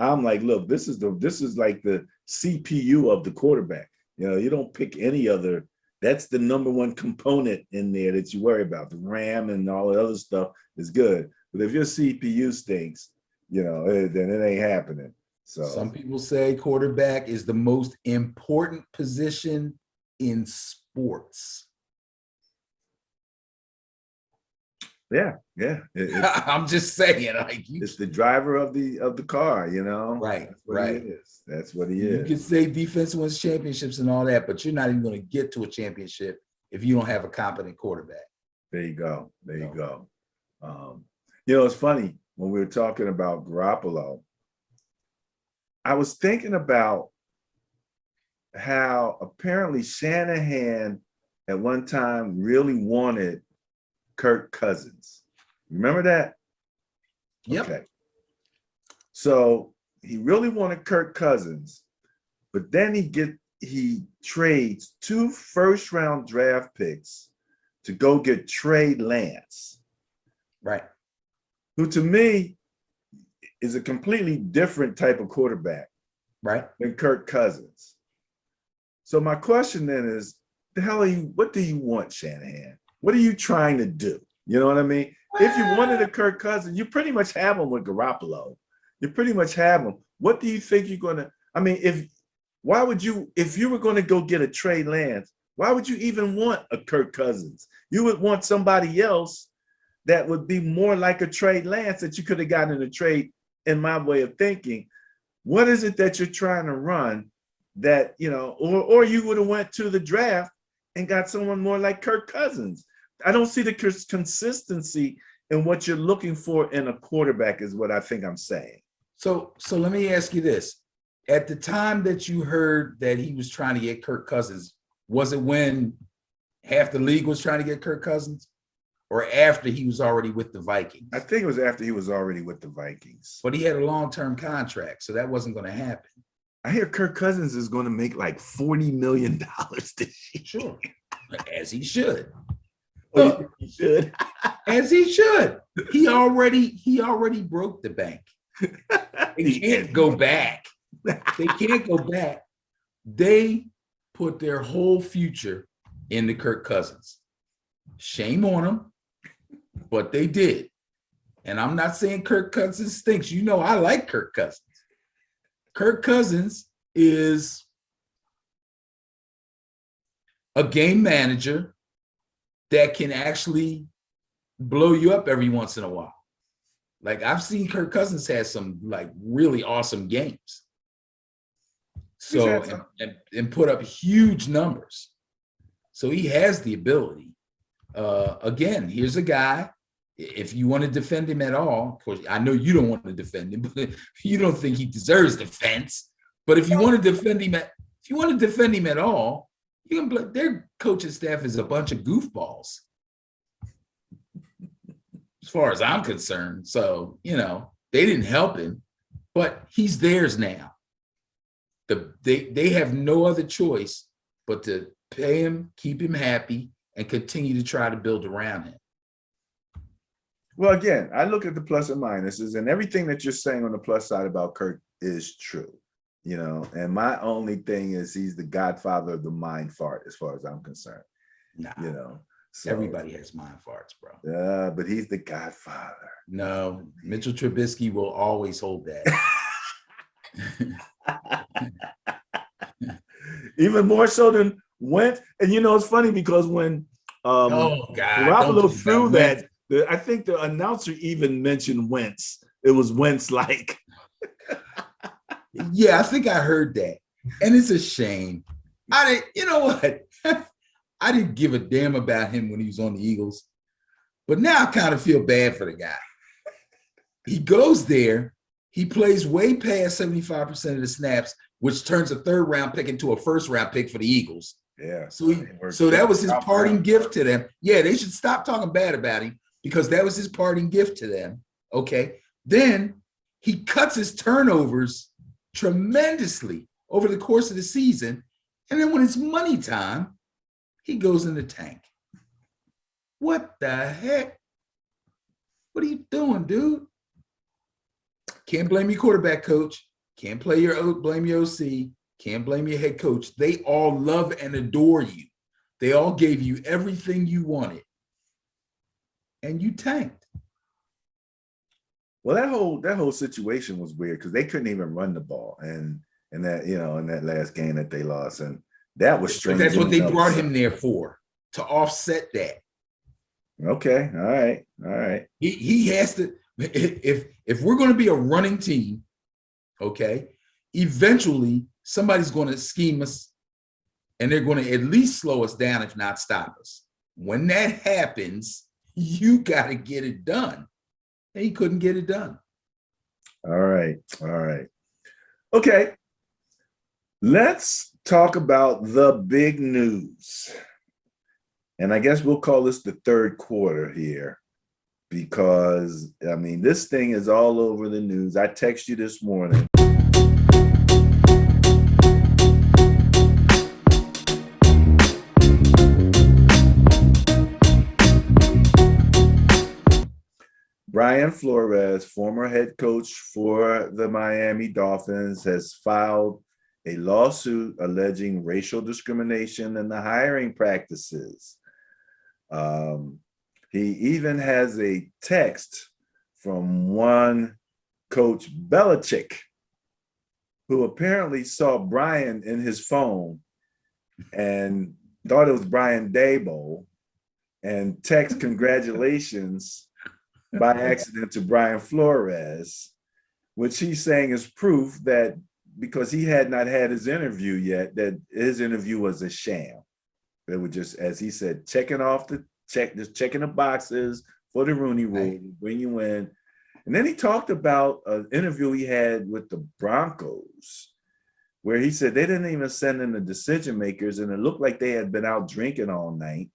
I'm like, look, this is like the CPU of the quarterback. You don't pick any other. That's the number one component in there that you worry about. The RAM and all the other stuff is good. But if your CPU stinks, then it ain't happening. So some people say quarterback is the most important position in sports. Yeah. I'm just saying, it's the driver of the car, Right, That's what he is. You can say defense wins championships and all that, but you're not even going to get to a championship if you don't have a competent quarterback. There you go. It's funny when we were talking about Garoppolo. I was thinking about how apparently Shanahan at one time really wanted Kirk Cousins. Remember that? Yep. Okay. So he really wanted Kirk Cousins, but then he trades 2 first-round draft picks to go get Trey Lance. Right. Who to me is a completely different type of quarterback. Right. Than Kirk Cousins. So my question then is, what do you want, Shanahan? What are you trying to do? You know what I mean? If you wanted a Kirk Cousins, you pretty much have him with Garoppolo. You pretty much have him. What do you think you're gonna? I mean, if you were going to go get a Trey Lance, why would you even want a Kirk Cousins? You would want somebody else that would be more like a Trey Lance that you could have gotten in a trade. In my way of thinking, what is it that you're trying to run that or you would have went to the draft and got someone more like Kirk Cousins? I don't see the consistency in what you're looking for in a quarterback is what I think I'm saying. So let me ask you this. At the time that you heard that he was trying to get Kirk Cousins, was it when half the league was trying to get Kirk Cousins or after he was already with the Vikings? I think it was after he was already with the Vikings. But he had a long-term contract, so that wasn't going to happen. I hear Kirk Cousins is going to make like $40 million this year. Sure. As he should. Look, he should. As he should. He already broke the bank. They can't go back. They can't go back. They put their whole future into Kirk Cousins. Shame on them, but they did. And I'm not saying Kirk Cousins stinks. You know, I like Kirk Cousins. Kirk Cousins is a game manager that can actually blow you up every once in a while. Like, I've seen Kirk Cousins have some like really awesome games. So, and put up huge numbers. So he has the ability. Again, here's a guy, if you want to defend him at all, of course, I know you don't want to defend him, but you don't think he deserves defense. But if you want to defend him at all, you can. Their coaching staff is a bunch of goofballs, as far as I'm concerned. So, you know, they didn't help him, but he's theirs now. They have no other choice but to pay him, keep him happy, and continue to try to build around him. Well, again, I look at the plus and minuses, and everything that you're saying on the plus side about Kirk is true, you know. And my only thing is he's the godfather of the mind fart, as far as I'm concerned. Nah, you know, so, everybody has mind farts, bro. Yeah, but he's the godfather. No, Mitchell Trubisky will always hold that. Even more so than Wentz. And you know, it's funny because when Garoppolo threw that, I think the announcer even mentioned Wentz. It was Wentz-like. Yeah, I think I heard that. And it's a shame. You know what? I didn't give a damn about him when he was on the Eagles. But now I kind of feel bad for the guy. He goes there, he plays way past 75% of the snaps, which turns a third-round pick into a first-round pick for the Eagles. Yeah. So that was his parting gift to them. Yeah, they should stop talking bad about him because that was his parting gift to them. Okay. Then he cuts his turnovers tremendously over the course of the season. And then when it's money time, he goes in the tank. What the heck? What are you doing, dude? Can't blame your quarterback coach. Can't blame your OC. Can't blame your head coach. They all love and adore you. They all gave you everything you wanted. And you tanked. Well, that whole situation was weird because they couldn't even run the ball, and that, you know, in that last game that they lost, and that was strange. But that's what they brought him there for, to offset that. Okay, all right. He has to. If we're going to be a running team, okay, eventually somebody's going to scheme us, and they're going to at least slow us down, if not stop us. When that happens, you got to get it done. And he couldn't get it done. All right. Okay. Let's talk about the big news. And I guess we'll call this the third quarter here because, I mean, this thing is all over the news. I text you this morning. Brian Flores, former head coach for the Miami Dolphins, has filed a lawsuit alleging racial discrimination in the hiring practices. He even has a text from one Coach Belichick, who apparently saw Brian in his phone and thought it was Brian Daboll and text congratulations by accident to Brian Flores, which he's saying is proof that because he had not had his interview yet, that his interview was a sham. They were just, as he said, just checking the boxes for the Rooney Rule, bring you in. And then he talked about an interview he had with the Broncos, where he said they didn't even send in the decision makers, and it looked like they had been out drinking all night.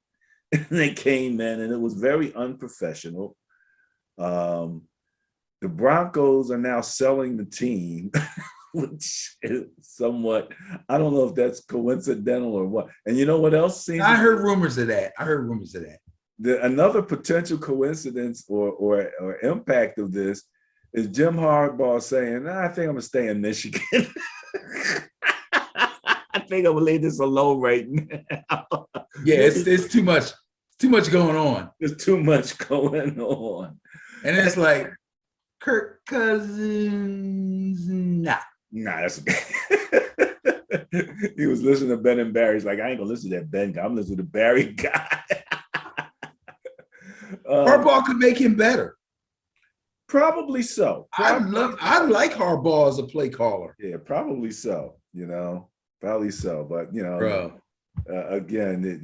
And they came in, and it was very unprofessional. The Broncos are now selling the team, which is somewhat, I don't know if that's coincidental or what. And you know what else? I heard rumors of that. Another potential coincidence or impact of this is Jim Harbaugh saying, I think I'm going to stay in Michigan. I think think I'm gonna leave this alone right now. Yeah, it's too much. Too much going on. There's too much going on. And it's like Kirk Cousins. Nah, that's he was listening to Ben and Barry. He's like, I ain't gonna listen to that Ben guy. I'm listening to the Barry guy. Harbaugh could make him better. Probably so. I like Harbaugh as a play caller. Yeah, probably so. Probably so. But again,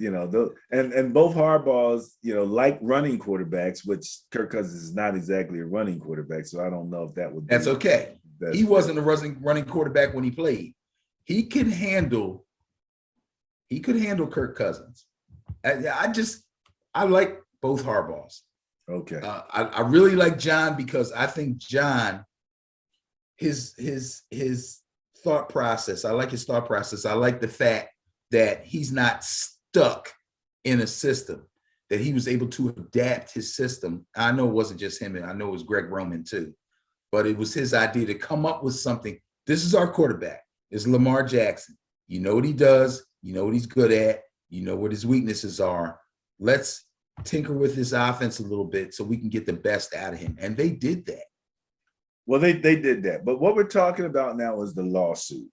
and both Harbaughs, like running quarterbacks, which Kirk Cousins is not exactly a running quarterback. So I don't know if that would be. That's okay. He wasn't a running quarterback when he played. He could handle Kirk Cousins. I like both Harbaughs. Okay. I really like John because I think John, his thought process. I like his thought process. I like the fact that he's not stuck in a system, that he was able to adapt his system. I know it wasn't just him, and I know it was Greg Roman too, but it was his idea to come up with something. This is our quarterback. It's Lamar Jackson. You know what he does. You know what he's good at. You know what his weaknesses are. Let's tinker with this offense a little bit so we can get the best out of him. And they did that. Well, they did that. But what we're talking about now is the lawsuit.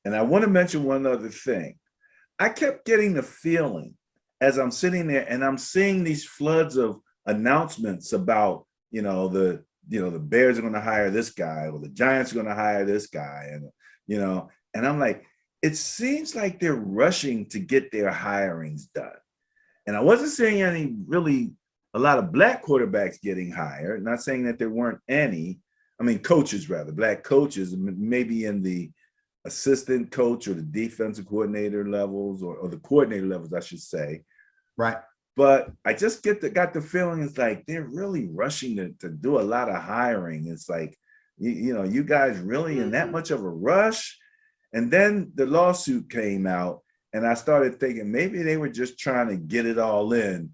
And I want to mention one other thing. I kept getting the feeling as I'm sitting there and I'm seeing these floods of announcements about, the Bears are going to hire this guy or the Giants are going to hire this guy. And, and I'm like, it seems like they're rushing to get their hirings done. And I wasn't saying a lot of black quarterbacks getting hired, not saying that there weren't any. I mean, coaches rather, black coaches, maybe in the assistant coach or the defensive coordinator levels or the coordinator levels, I should say. Right. But I just got the feeling it's like they're really rushing to do a lot of hiring. It's like, you guys really in that much of a rush? And then the lawsuit came out and I started thinking maybe they were just trying to get it all in,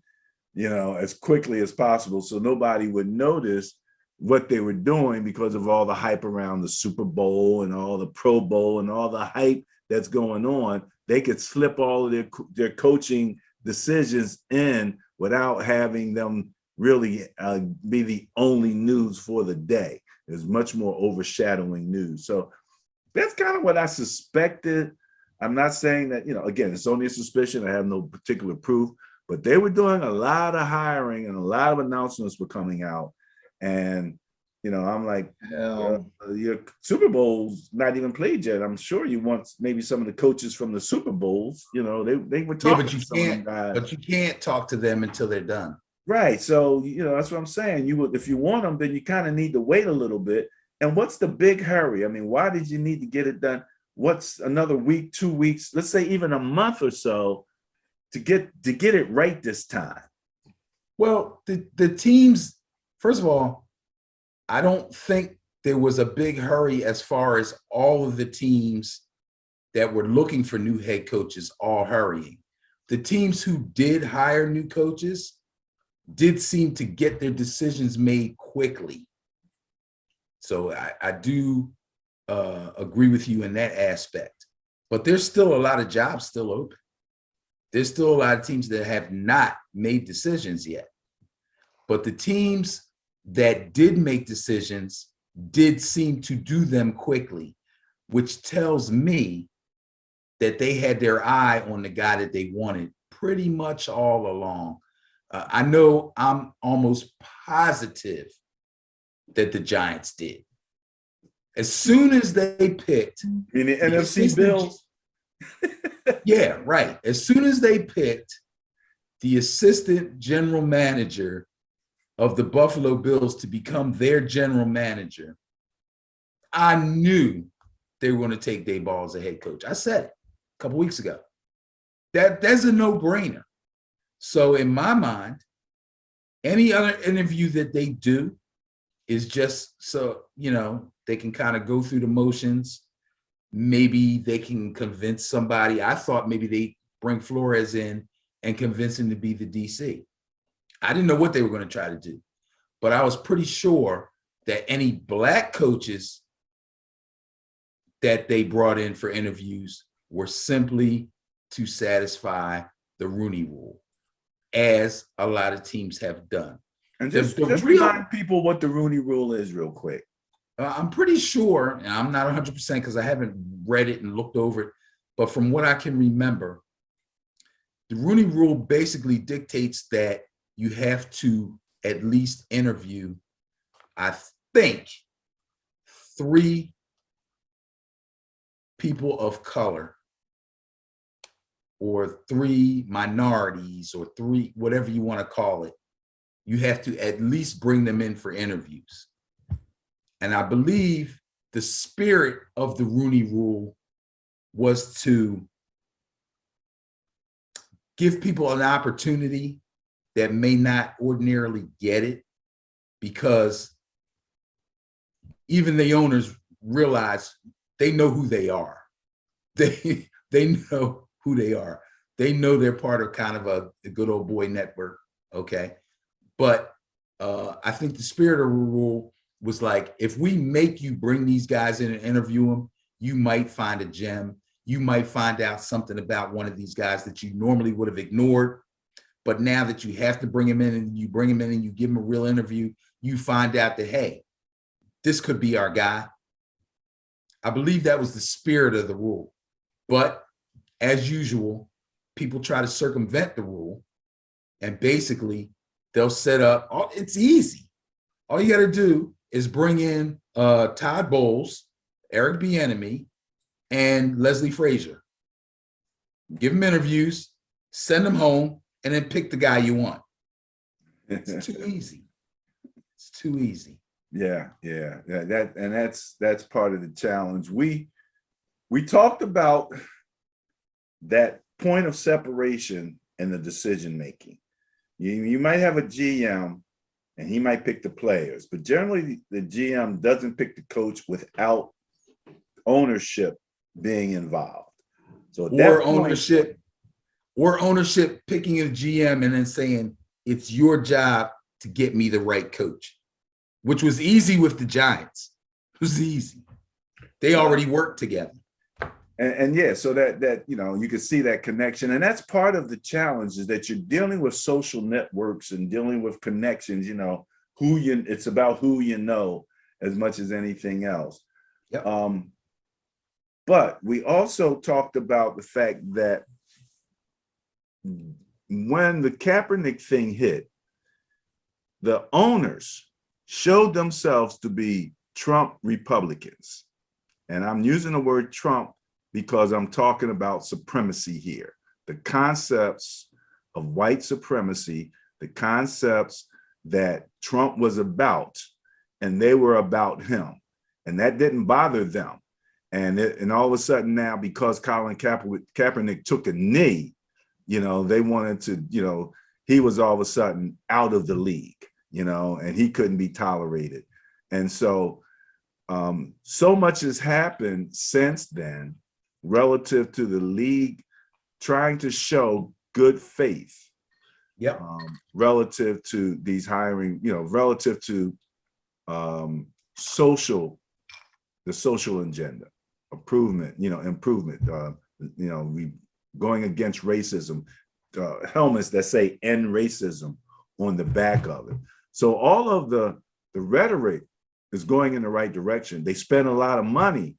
as quickly as possible so nobody would notice what they were doing because of all the hype around the Super Bowl and all the Pro Bowl and all the hype that's going on. They could slip all of their coaching decisions in without having them really be the only news for the day. There's much more overshadowing news. So that's kind of what I suspected. I'm not saying that, again, it's only a suspicion. I have no particular proof, but they were doing a lot of hiring and a lot of announcements were coming out. And, I'm like, your Super Bowl's not even played yet. I'm sure you want maybe some of the coaches from the Super Bowls, they were talking to some of them guys. But you can't talk to them until they're done. Right. So, that's what I'm saying. If you want them, then you kind of need to wait a little bit. And what's the big hurry? I mean, why did you need to get it done? What's another week, 2 weeks, let's say even a month or so to get it right this time? Well, the teams, first of all, I don't think there was a big hurry as far as all of the teams that were looking for new head coaches all hurrying. The teams who did hire new coaches did seem to get their decisions made quickly. So I do agree with you in that aspect. But there's still a lot of jobs still open. There's still a lot of teams that have not made decisions yet. But the teams that did make decisions did seem to do them quickly, which tells me that they had their eye on the guy that they wanted pretty much all along. I know I'm almost positive that the Giants did. As soon as they picked in the NFC Bills. Yeah, right. As soon as they picked the assistant general manager of the Buffalo Bills to become their general manager, I knew they were going to take Daboll as a head coach. I said it a couple weeks ago. That's a no-brainer. So in my mind, any other interview that they do is just so, they can kind of go through the motions. Maybe they can convince somebody. I thought maybe they bring Flores in and convince him to be the DC. I didn't know what they were going to try to do, but I was pretty sure that any black coaches that they brought in for interviews were simply to satisfy the Rooney Rule, as a lot of teams have done. And just remind people what the Rooney Rule is real quick. I'm pretty sure, and I'm not 100% because I haven't read it and looked over it, but from what I can remember, the Rooney Rule basically dictates that you have to at least interview, I think, 3 people of color or 3 minorities or 3, whatever you want to call it. You have to at least bring them in for interviews. And I believe the spirit of the Rooney Rule was to give people an opportunity that may not ordinarily get it, because even the owners realize they know who they are. They know who they are. They know they're part of kind of a good old boy network, okay? But I think the spirit of the rule was like, if we make you bring these guys in and interview them, you might find a gem. You might find out something about one of these guys that you normally would have ignored. But now that you have to bring him in and you bring him in and you give him a real interview, you find out that, hey, this could be our guy. I believe that was the spirit of the rule. But as usual, people try to circumvent the rule, and basically they'll set up, it's easy. All you got to do is bring in Todd Bowles, Eric Bieniemy, and Leslie Frazier. Give them interviews, send them home, and then pick the guy you want. It's too easy. It's too easy. Yeah. That's part of the challenge. We talked about that point of separation in the decision making. You might have a GM and he might pick the players, but generally the GM doesn't pick the coach without ownership being involved. So or ownership picking a GM and then saying it's your job to get me the right coach, which was easy with the Giants. It was easy. They already worked together. And yeah, so that you can see that connection, and that's part of the challenge, is that you're dealing with social networks and dealing with connections. It's about who you know as much as anything else. Yep. But we also talked about the fact that when the Kaepernick thing hit, the owners showed themselves to be Trump Republicans, and I'm using the word Trump because I'm talking about supremacy here. The concepts of white supremacy, the concepts that Trump was about, and they were about him. And that didn't bother them. And all of a sudden now, because Colin Kaepernick took a knee, they wanted to, he was all of a sudden out of the league, and he couldn't be tolerated. And so, so much has happened since then relative to the league trying to show good faith. Yep. Relative to these hiring, relative to the social agenda, improvement, we going against racism, helmets that say end racism on the back of it. So all of the rhetoric is going in the right direction. They spend a lot of money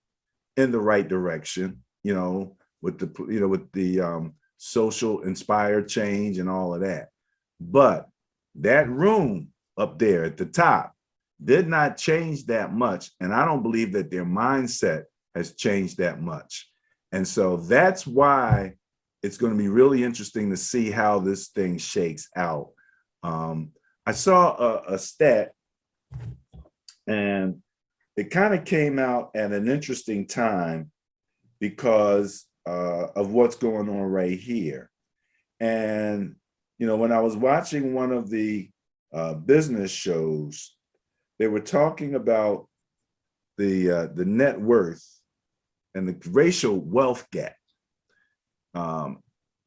in the right direction, with the social inspired change and all of that. But that room up there at the top did not change that much. And I don't believe that their mindset has changed that much. And so that's why it's going to be really interesting to see how this thing shakes out. I saw a stat, and it kind of came out at an interesting time because of what's going on right here. And, when I was watching one of the business shows, they were talking about the net worth and the racial wealth gap.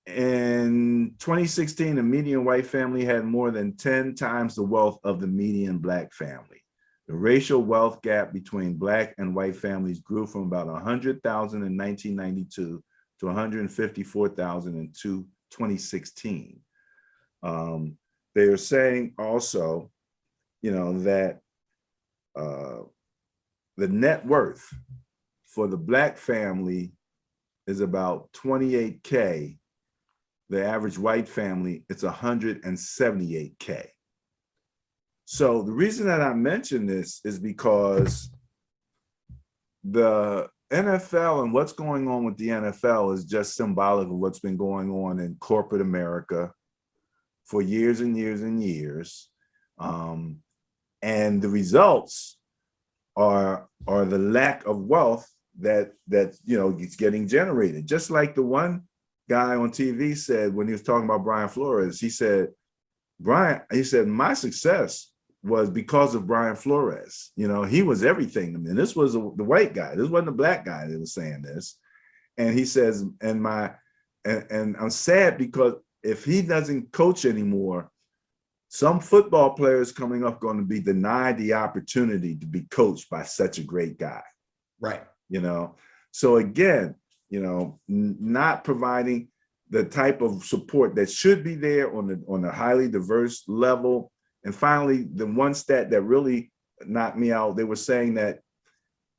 In 2016, a median white family had more than 10 times the wealth of the median Black family. The racial wealth gap between Black and white families grew from about 100,000 in 1992 to to 154,000 in 2016. They are saying also, that the net worth for the Black family is about 28K. The average white family, it's 178K. So the reason that I mention this is because the NFL and what's going on with the NFL is just symbolic of what's been going on in corporate America for years and years and years. And the results are the lack of wealth that is getting generated. Just like the one guy on TV said when he was talking about Brian Flores, he said, my success was because of Brian Flores. He was everything to me. And this was the white guy. This wasn't the Black guy that was saying this. And he says, and I'm sad because if he doesn't coach anymore, some football players coming up going to be denied the opportunity to be coached by such a great guy. Right. So again, not providing the type of support that should be there on a highly diverse level. And finally, the one stat that really knocked me out, they were saying that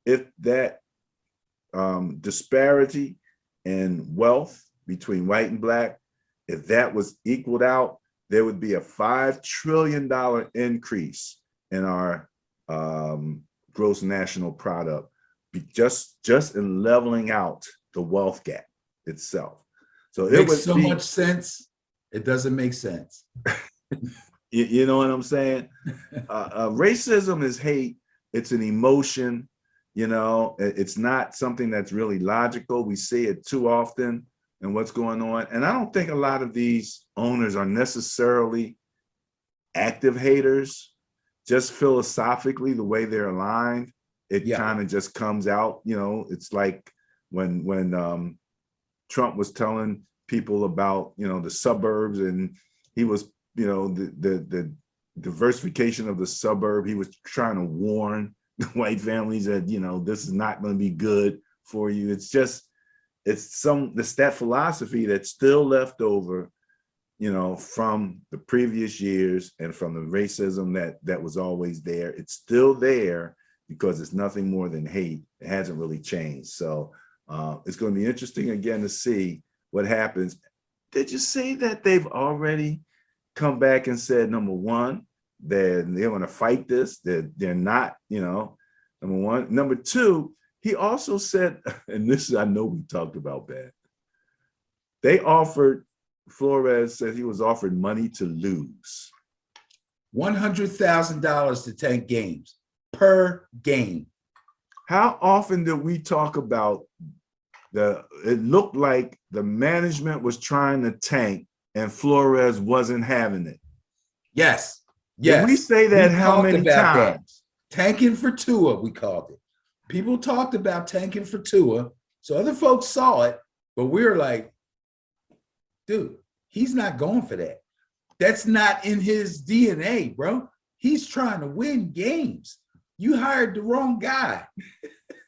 if that disparity in wealth between white and Black, if that was equaled out, there would be a $5 trillion increase in our gross national product, just in leveling out the wealth gap itself. So it makes so much sense. It doesn't make sense. You know what I'm saying? Racism is hate. It's an emotion. It's not something that's really logical. We see it too often and what's going on. And I don't think a lot of these owners are necessarily active haters. Just philosophically, the way they're aligned, it kind of just comes out. It's like when Trump was telling people about, the suburbs, and he was, the diversification of the suburb. He was trying to warn the white families that, this is not going to be good for you. It's that philosophy that's still left over, from the previous years and from the racism that was always there. It's still there because it's nothing more than hate. It hasn't really changed. So it's going to be interesting again to see what happens. Did you see that they've already come back and said, number one, they're going to fight this. They're not, number one. Number two, he also said, and this I know we talked about that. Flores said he was offered money to lose. $100,000 to tank games per game. How often did we talk about it looked like the management was trying to tank and Flores wasn't having it? Yes. Did we say that how many times? Tanking for Tua, we called it. People talked about tanking for Tua. So other folks saw it, but we were like, dude, he's not going for that. That's not in his DNA, bro. He's trying to win games. You hired the wrong guy.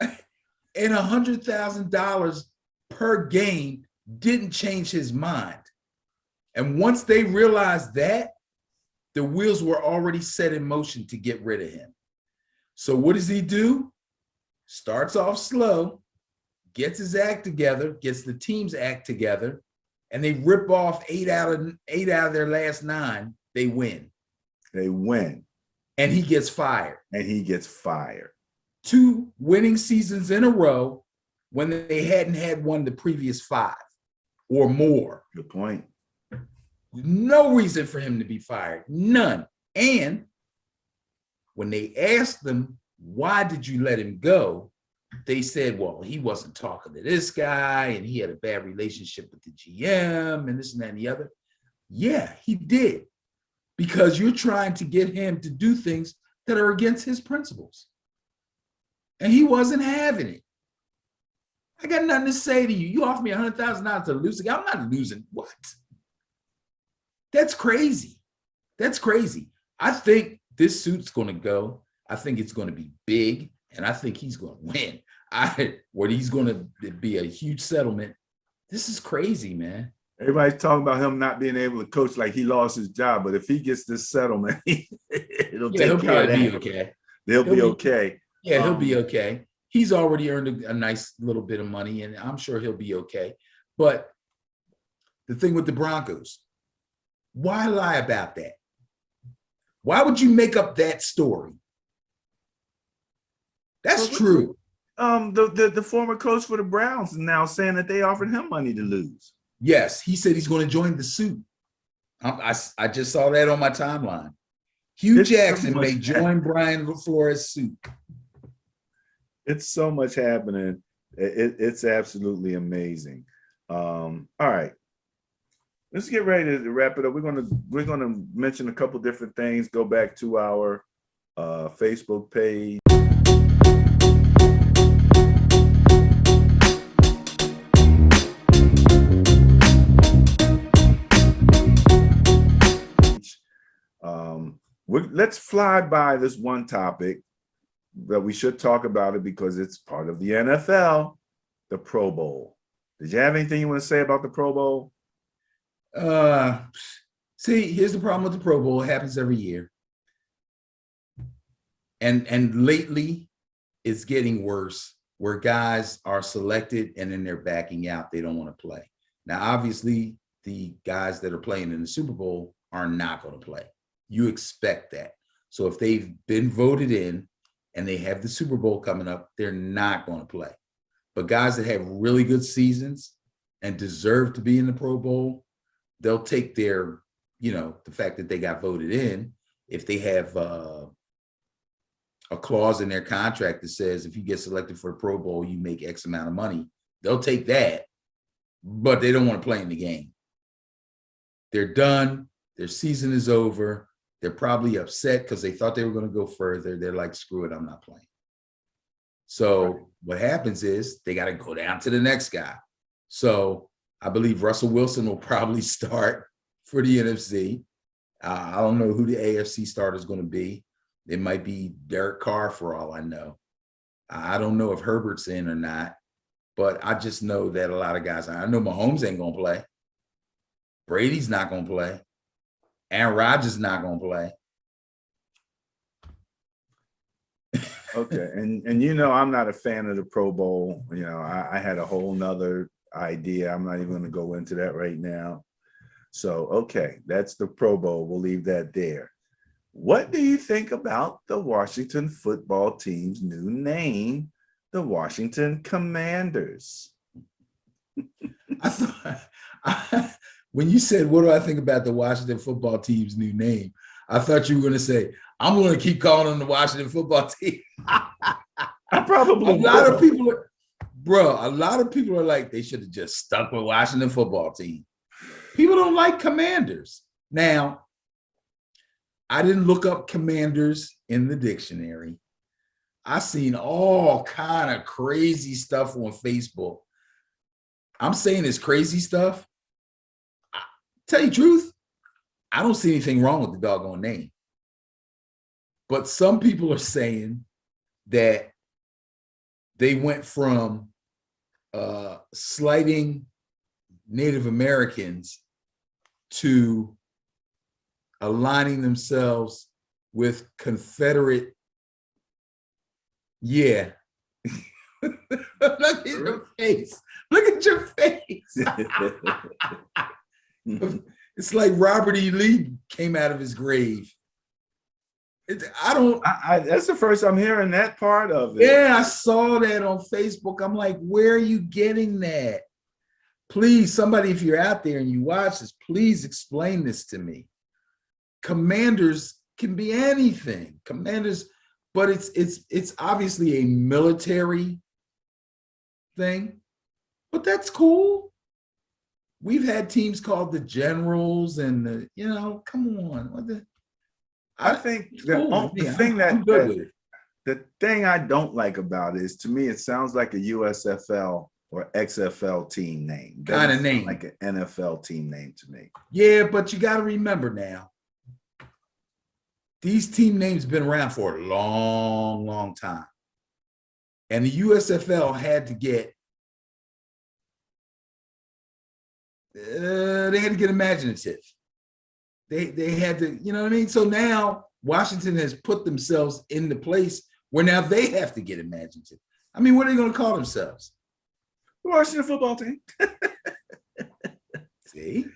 And $100,000 per game didn't change his mind. And once they realized that, the wheels were already set in motion to get rid of him. So what does he do? Starts off slow, gets his act together, gets the team's act together, and they rip off eight out of their last 9. They win. They win. And he gets fired. 2 winning seasons in a row when they hadn't had one the previous 5 or more. Good point. No reason for him to be fired. None. And when they asked them, why did you let him go? They said, well, he wasn't talking to this guy and he had a bad relationship with the GM and this and that and the other. Yeah, he did. Because you're trying to get him to do things that are against his principles. And he wasn't having it. I got nothing to say to you. You offer me $100,000 to lose a guy. I'm not losing. What? That's crazy. That's crazy. I think this suit's going to go. I think it's going to be big, and I think he's going to win. He's going to be a huge settlement. This is crazy, man. Everybody's talking about him not being able to coach like he lost his job, but if he gets this settlement, it'll Yeah, he'll take care of probably be that. okay. They'll He'll be be okay. Yeah, he'll be okay. He's already earned a nice little bit of money, and I'm sure he'll be okay. But the thing with the Broncos, why lie about that? Why would you make up that story? That's true. The former coach for the Browns is now saying that they offered him money to lose. Yes, he said he's going to join the suit. I just saw that on my timeline. Hugh Jackson may join Brian Flores' suit. It's so much happening. It's absolutely amazing. All right, let's get ready to wrap it up. We're gonna mention a couple different things. Go back to our Facebook page. Let's fly by this one topic that we should talk about it because it's part of the NFL, the Pro Bowl. Did you have anything you want to say about the Pro Bowl? See, here's the problem with the Pro Bowl. It happens every year. And lately it's getting worse where guys are selected and then they're backing out. They don't want to play. Now, obviously, the guys that are playing in the Super Bowl are not going to play. You expect that. So if they've been voted in and they have the Super Bowl coming up, they're not going to play. But guys that have really good seasons and deserve to be in the Pro Bowl, they'll take their, the fact that they got voted in. If they have a clause in their contract that says if you get selected for a Pro Bowl, you make X amount of money, they'll take that, but they don't want to play in the game. They're done. Their season is over. They're probably upset because they thought they were going to go further. They're like, screw it, I'm not playing. So what happens is they got to go down to the next guy. So I believe Russell Wilson will probably start for the NFC. I don't know who the AFC starter is going to be. It might be Derek Carr for all I know. I don't know if Herbert's in or not, but I just know that a lot of guys, I know Mahomes ain't going to play. Brady's not going to play. Aaron Rodgers is not going to play. Okay. And I'm not a fan of the Pro Bowl. I had a whole nother idea. I'm not even going to go into that right now. So, okay, that's the Pro Bowl. We'll leave that there. What do you think about the Washington football team's new name, the Washington Commanders? I thought, when you said, what do I think about the Washington football team's new name? I thought you were going to say, I'm going to keep calling them the Washington football team. I probably a lot of people are like, they should have just stuck with Washington football team. People don't like Commanders. Now, I didn't look up Commanders in the dictionary. I seen all kind of crazy stuff on Facebook. I'm saying it's crazy stuff. Tell you the truth, I don't see anything wrong with the doggone name. But some people are saying that they went from slighting Native Americans to aligning themselves with Confederate. Yeah. Look at your face. Look at your face. It's like Robert E. Lee came out of his grave. That's the first I'm hearing that part of it. Yeah, I saw that on Facebook. I'm like, where are you getting that? Please, somebody, if you're out there and you watch this, please explain this to me. Commanders can be anything. Commanders, but it's obviously a military thing, but that's cool. We've had teams called the Generals and come on. I think the thing I don't like about it is, to me, it sounds like a USFL or XFL team name. Kind of name. Like an NFL team name to me. Yeah, but you got to remember now, these team names been around for a long, long time. And the USFL had to get they had to get imaginative. They had to, you know what I mean? So now Washington has put themselves in the place where now they have to get imaginative. I mean, what are they going to call themselves? The Washington football team. See?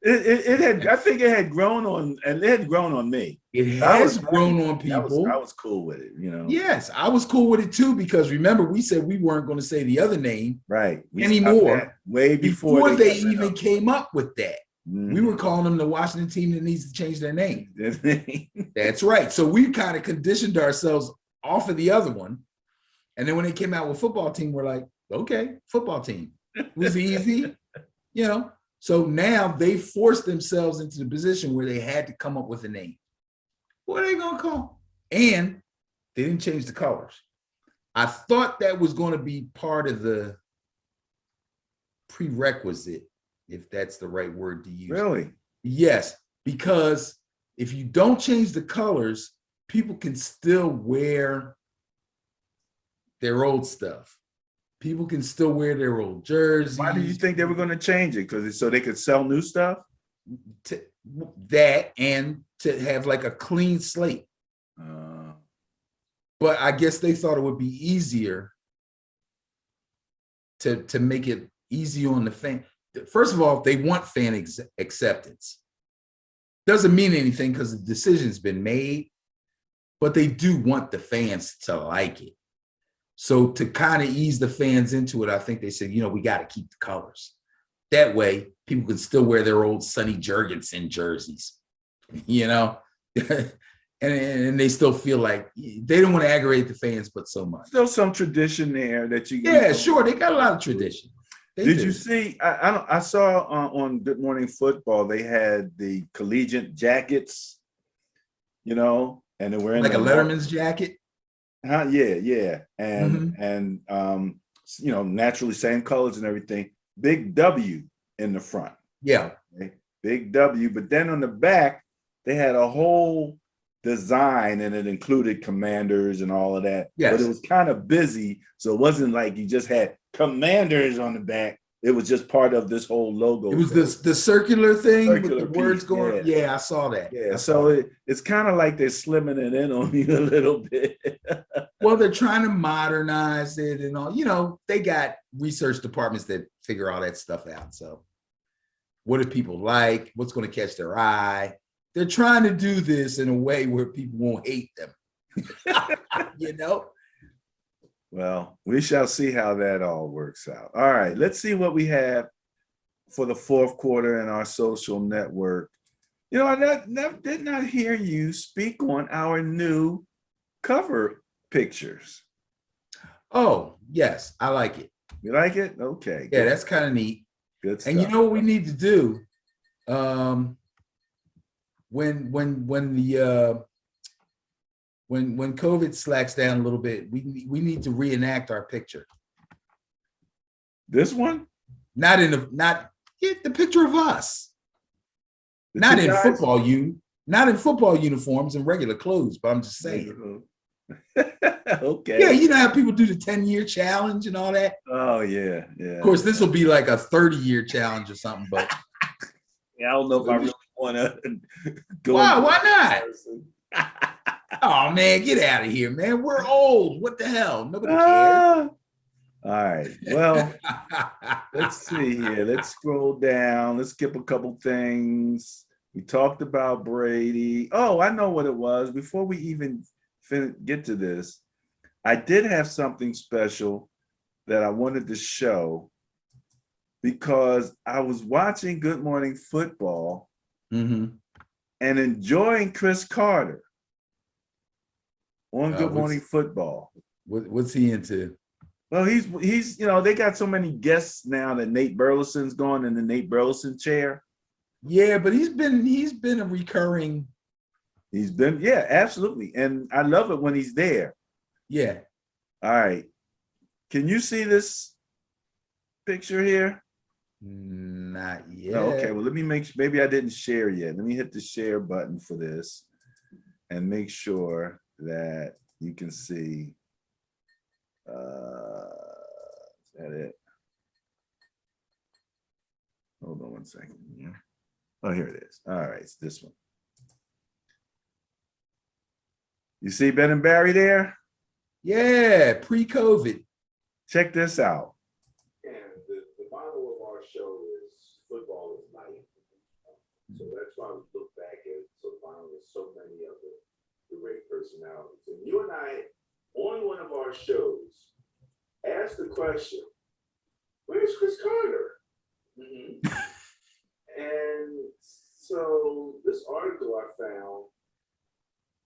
It had, I think it had grown on, and it had grown on me. It has grown on people. I was cool with it, you know. Yes, I was cool with it too, because remember, we said we weren't going to say the other name right anymore way before they even came up with that. Mm-hmm. We were calling them the Washington team that needs to change their name. That's right. So we kind of conditioned ourselves off of the other one. And then when they came out with football team, we're like, okay, football team. It was easy, you know. So now they forced themselves into the position where they had to come up with a name. What are they going to call? And they didn't change the colors. I thought that was going to be part of the prerequisite, if that's the right word to use. Really? Yes, because if you don't change the colors, people can still wear their old stuff. People can still wear their old jerseys. Why do you think they were going to change it? Because so they could sell new stuff? That and to have like a clean slate. But I guess they thought it would be easier to make it easy on the fan. First of all, they want fan acceptance. Doesn't mean anything because the decision's been made, but they do want the fans to like it. So to kind of ease the fans into it, I think they said, you know, we got to keep the colors. That way, people can still wear their old Sonny Jurgensen jerseys, you know, and they still feel like they don't want to aggravate the fans, but so much. Still some tradition there that you. Yeah, sure. They got a lot of tradition. Did you see? I saw on Good Morning Football they had the collegiate jackets, you know, and they were in like a Letterman's jacket. Yeah, and you know, naturally same colors and everything. Big W in the front. Yeah, okay? Big W. But then on the back they had a whole design and it included Commanders and all of that. Yes. But it was kind of busy, so it wasn't like you just had Commanders on the back. It was just part of this whole logo. It was the circular thing circular with the words going. Yeah, I saw that. Yeah, so it's kind of like they're slimming it in on you a little bit. Well, they're trying to modernize it and all. You know, they got research departments that figure all that stuff out. So what do people like? What's going to catch their eye? They're trying to do this in a way where people won't hate them. You know? Well, we shall see how that all works out. All right, let's see what we have for the fourth quarter in our social network. You know, I did not hear you speak on our new cover pictures. Oh, yes, I like it. You like it? Okay. Yeah, that's kind of neat. Good stuff. And you know what we need to do? When COVID slacks down a little bit, we need to reenact our picture. This one? Not the picture of us. Not in football uniforms and regular clothes, but I'm just saying. Okay. Yeah, you know how people do the 10-year challenge and all that? Oh, yeah, yeah. Of course, this will be like a 30-year challenge or something, but yeah, I don't know if I really want to go. Why not? Oh, man, get out of here, man. We're old. What the hell? Nobody cares. All right. Well, let's see here. Let's scroll down. Let's skip a couple things. We talked about Brady. Oh, I know what it was. Before we even get to this, I did have something special that I wanted to show because I was watching Good Morning Football and enjoying Chris Carter on Good Morning Football. What's he into? Well, he's you know, they got so many guests now that Nate Burleson's gone in the Nate Burleson chair. Yeah, but he's been a recurring. Yeah, absolutely. And I love it when he's there. Yeah. All right. Can you see this picture here? Not yet. Oh, okay. Well, let me maybe I didn't share yet. Let me hit the share button for this and make sure that you can see. Is that it? Hold on one second. Yeah. Oh, here it is. All right, it's this one. You see Ben and Barry there? Yeah, pre-COVID. Check this out. And the motto of our show is football is life. So that's why we look back at so many of the great personalities. And you and I, on one of our shows, asked the question, where's Chris Carter? Mm-hmm. And so this article I found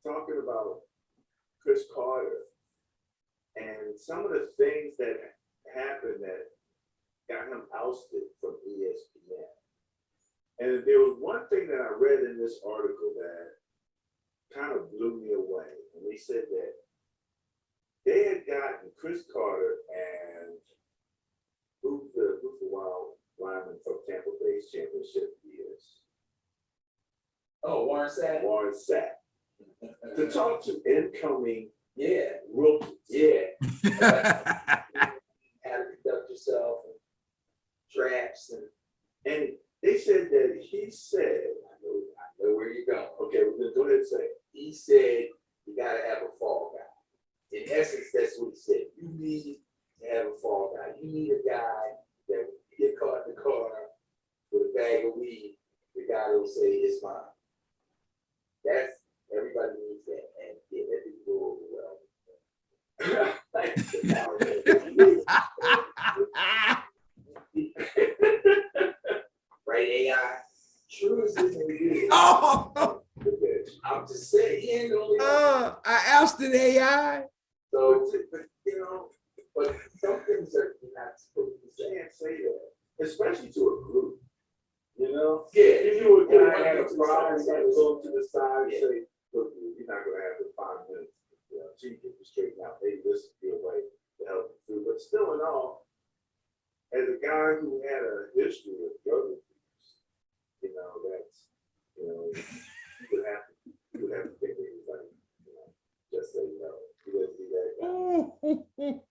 talking about Chris Carter and some of the things that happened that got him ousted from ESPN. And there was one thing that I read in this article that kind of blew me away. And they said that they had gotten Chris Carter and who's the wild lineman from Tampa Bay's championship years? Oh, Warren Sapp. Warren Sapp. To talk to incoming rookies. Yeah. How to conduct yourself and drafts And they said that he said, I know where you're going. okay, we're gonna go ahead and say, He said you gotta have a fall guy. In essence, that's what he said. You need to have a fall guy. You need a guy that when you get caught in the corner with a bag of weed, the guy will say it's mine. That's everybody needs that, and yeah, that didn't go over well. Right, AI. True as it may be. Oh, I'm just saying, he ain't the only one. I ousted AI. So, but, you know, but some things are you're not supposed to say. you can't say that, especially to a group. You know? Yeah, If you were a yeah, guy had a problem, you gotta go to the side and Yeah. say, look, you're not gonna have the 5 minutes, to get you straightened out. Maybe this would be a way to help you through. But still in all, as a guy who had a history of drug abuse, that's, you would have to think that he's like, just say no. You wouldn't be that guy.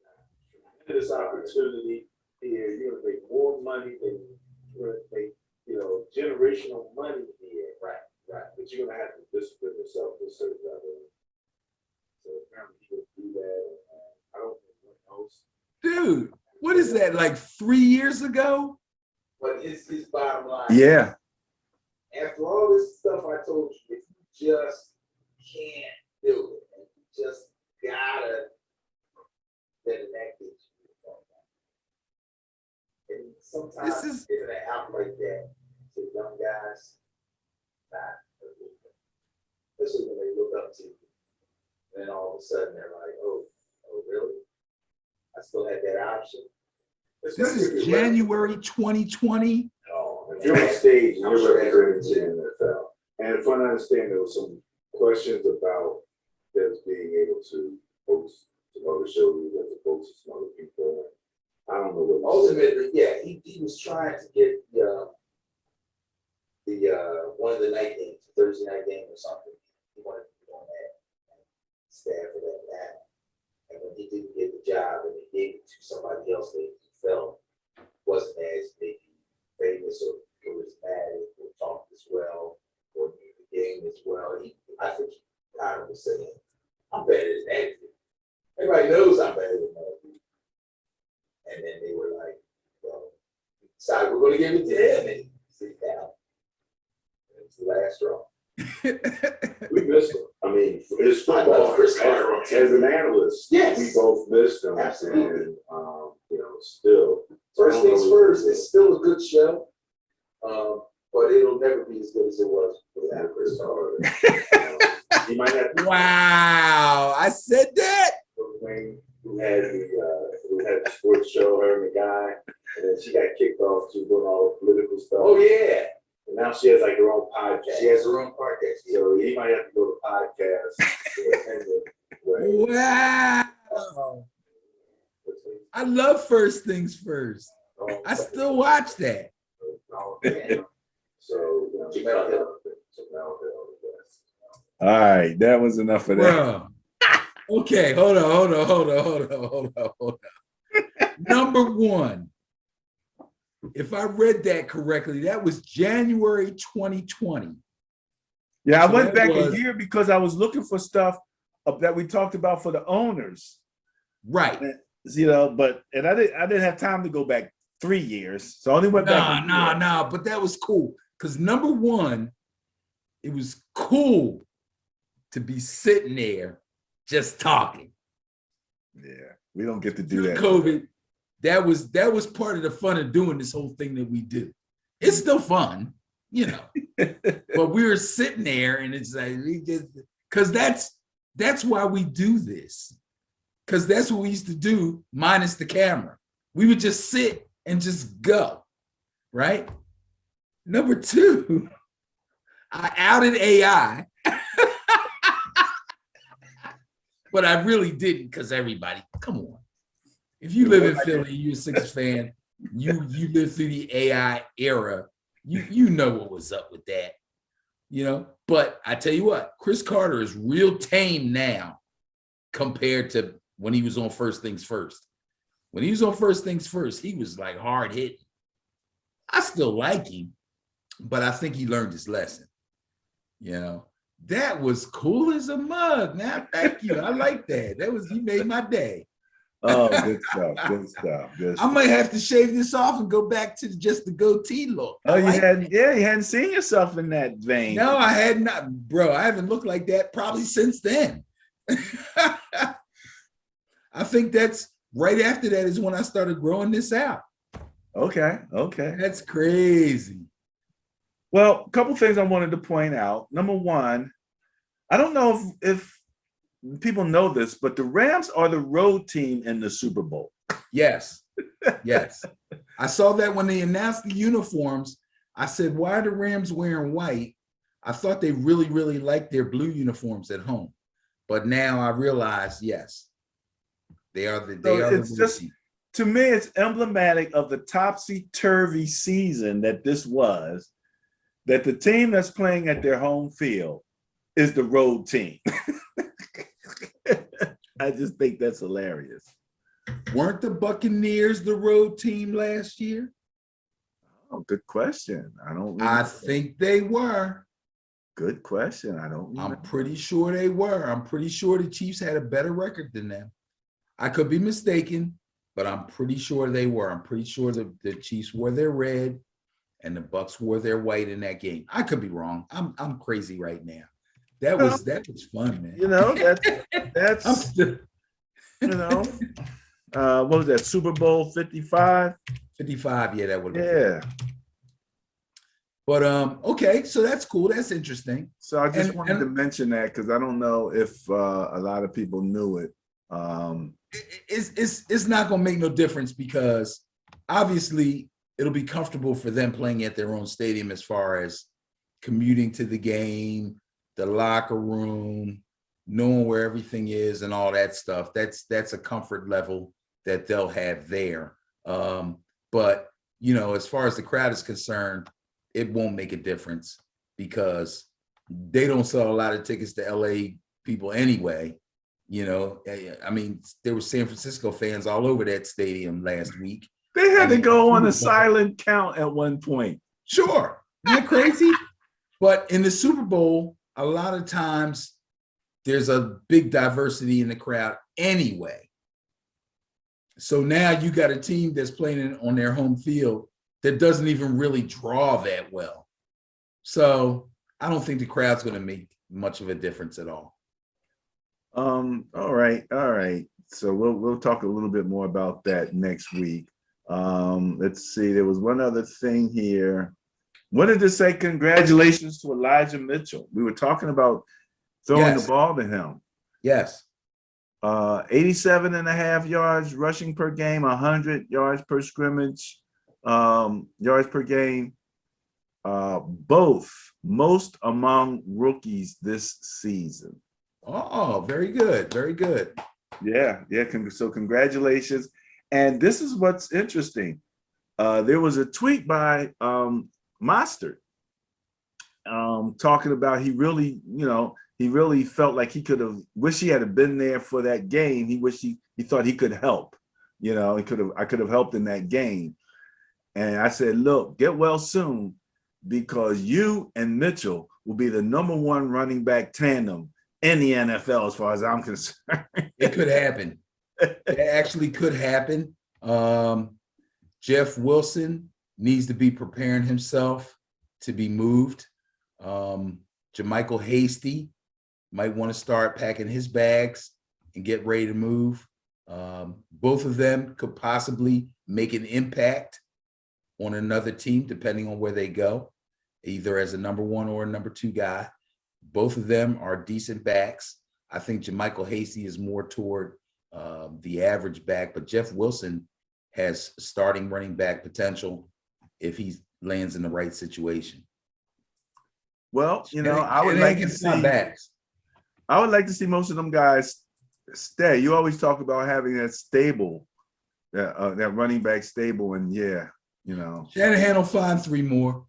This opportunity here, you're gonna make more money than you're gonna make, generational money here. Right. But you're gonna have to discipline yourself to a certain level. So apparently he would do that. I don't know what else. Dude, what is that, like 3 years ago? But his bottom line. Yeah. After all this stuff I told you, if you just can't do it, and you just gotta, then in that case, you don't know. And sometimes This is- giving it out like that to young guys, especially when they look up to you. And then all of a sudden they're like, oh really? I still had that option. This is January 2020. If you're on stage, I'm you're sure representing the NFL. And from what I understand, there was some questions about them being able to host some other shows as opposed to some other people. I don't know what. Ultimately, yeah, he was trying to get the one of the night games, Thursday night game or something. He wanted to be on that staff for that. And when he didn't get the job and they gave it to somebody else that he felt wasn't as maybe famous or charismatic or talked as well or knew the game as well, I think he kind of was saying, I'm better than that. Everybody knows I'm better than that. And then they were like, well, we decided we're going to give it to him and sit down. And it's the last straw. We missed him. I mean, his I football, love Chris Carter. as an analyst, Yes. we both missed him. Absolutely. And, still. First things first, it's still a good show, but it'll never be as good as it was without Chris Carter. He might have to. Wow, I said that. Who had the sports show, her and the guy, and then she got kicked off to doing all the political stuff. Oh, yeah. And now she has like her own podcast. She has her own podcast. So he might have to go to podcast to attend it. Right. Wow. I love First Things First. I still watch that. So, Jamel Hill. All right, that was enough of that. Bro. Okay, hold on. Number one, if I read that correctly, that was January 2020. Yeah, I So went that back a was- year because I was looking for stuff that we talked about for the owners. Right. You know, but I didn't have time to go back 3 years. So I only went back a year. Nah, but that was cool. Because number one, it was cool to be sitting there just talking. Yeah, we don't get to do During that. COVID, that was part of the fun of doing this whole thing that we do. It's still fun, you know. But we were sitting there, and it's like we just because that's why we do this. Because that's what we used to do, minus the camera. We would just sit and just go, right? Number two, I outed AI, but I really didn't because everybody, come on. If you live in Philly, you're a Sixers fan, you lived through the AI era, you know what was up with that, you know? But I tell you what, Chris Carter is real tame now compared to when he was on First Things First. When he was on First Things First, he was like hard hitting. I still like him, but I think he learned his lesson. You know, that was cool as a mug. Now, thank you. I like that. You made my day. Oh, good stuff. Good stuff. Good I stuff. might have to shave this off and go back to just the goatee look. Oh, you like hadn't, yeah, you hadn't seen yourself in that vein. No, I had not, bro. I haven't looked like that probably since then. I think that's right after that is when I started growing this out. Okay. Okay. That's crazy. Well, a couple things I wanted to point out. Number one, I don't know if people know this, but the Rams are the road team in the Super Bowl. Yes. Yes. I saw that when they announced the uniforms. I said, why are the Rams wearing white? I thought they really, really liked their blue uniforms at home. But now I realize, yes, they are the It's just, to me, it's emblematic of the topsy-turvy season that this was, that the team that's playing at their home field is the road team. I just think that's hilarious. Weren't the Buccaneers the road team last year? Oh, good question. I think they were. Good question. I don't remember. I'm pretty sure they were. I'm pretty sure the Chiefs had a better record than them. I could be mistaken, but I'm pretty sure they were. I'm pretty sure the Chiefs wore their red and the Bucs wore their white in that game. I could be wrong. I'm crazy right now. That was fun, man. You know, that's you know, what was that, Super Bowl 55? 55, yeah, that would have been. Yeah. But okay, so that's cool. That's interesting. So I just wanted to mention that because I don't know if a lot of people knew it. It's not gonna make no difference because obviously it'll be comfortable for them playing at their own stadium as far as commuting to the game, the locker room, knowing where everything is and all that stuff. That's a comfort level that they'll have there. But you know, as far as the crowd is concerned, it won't make a difference because they don't sell a lot of tickets to LA people anyway. You know, I mean, there were San Francisco fans all over that stadium last week. They had to go on a silent count at one point. Sure. Isn't that crazy? But in the Super Bowl, a lot of times there's a big diversity in the crowd anyway. So now you got a team that's playing on their home field that doesn't even really draw that well. So I don't think the crowd's going to make much of a difference at all. All right. So we'll talk a little bit more about that next week. Let's see. There was one other thing here. Wanted to say congratulations to Elijah Mitchell. We were talking about throwing the ball to him. Yes. 87.5 yards rushing per game, 100 yards per scrimmage, yards per game. Both most among rookies this season. Oh, very good. Very good. Yeah. So congratulations. And this is what's interesting. There was a tweet by Mostert talking about he really felt like he could have wished he had been there for that game. He wished he thought he could help. You know, I could have helped in that game. And I said, look, get well soon, because you and Mitchell will be the #1 running back tandem in the NFL as far as I'm concerned. It could happen. It actually could happen. Jeff Wilson needs to be preparing himself to be moved. Jermichael Hasty might want to start packing his bags and get ready to move. Both of them could possibly make an impact on another team, depending on where they go, either as a #1 or a #2 guy. Both of them are decent backs. I think Jermichael Hasty is more toward the average back, but Jeff Wilson has starting running back potential if he lands in the right situation. Well, you know, I would like to see most of them guys stay. You always talk about having that stable, that running back stable, and yeah, you know, Shanahan will find 3 more.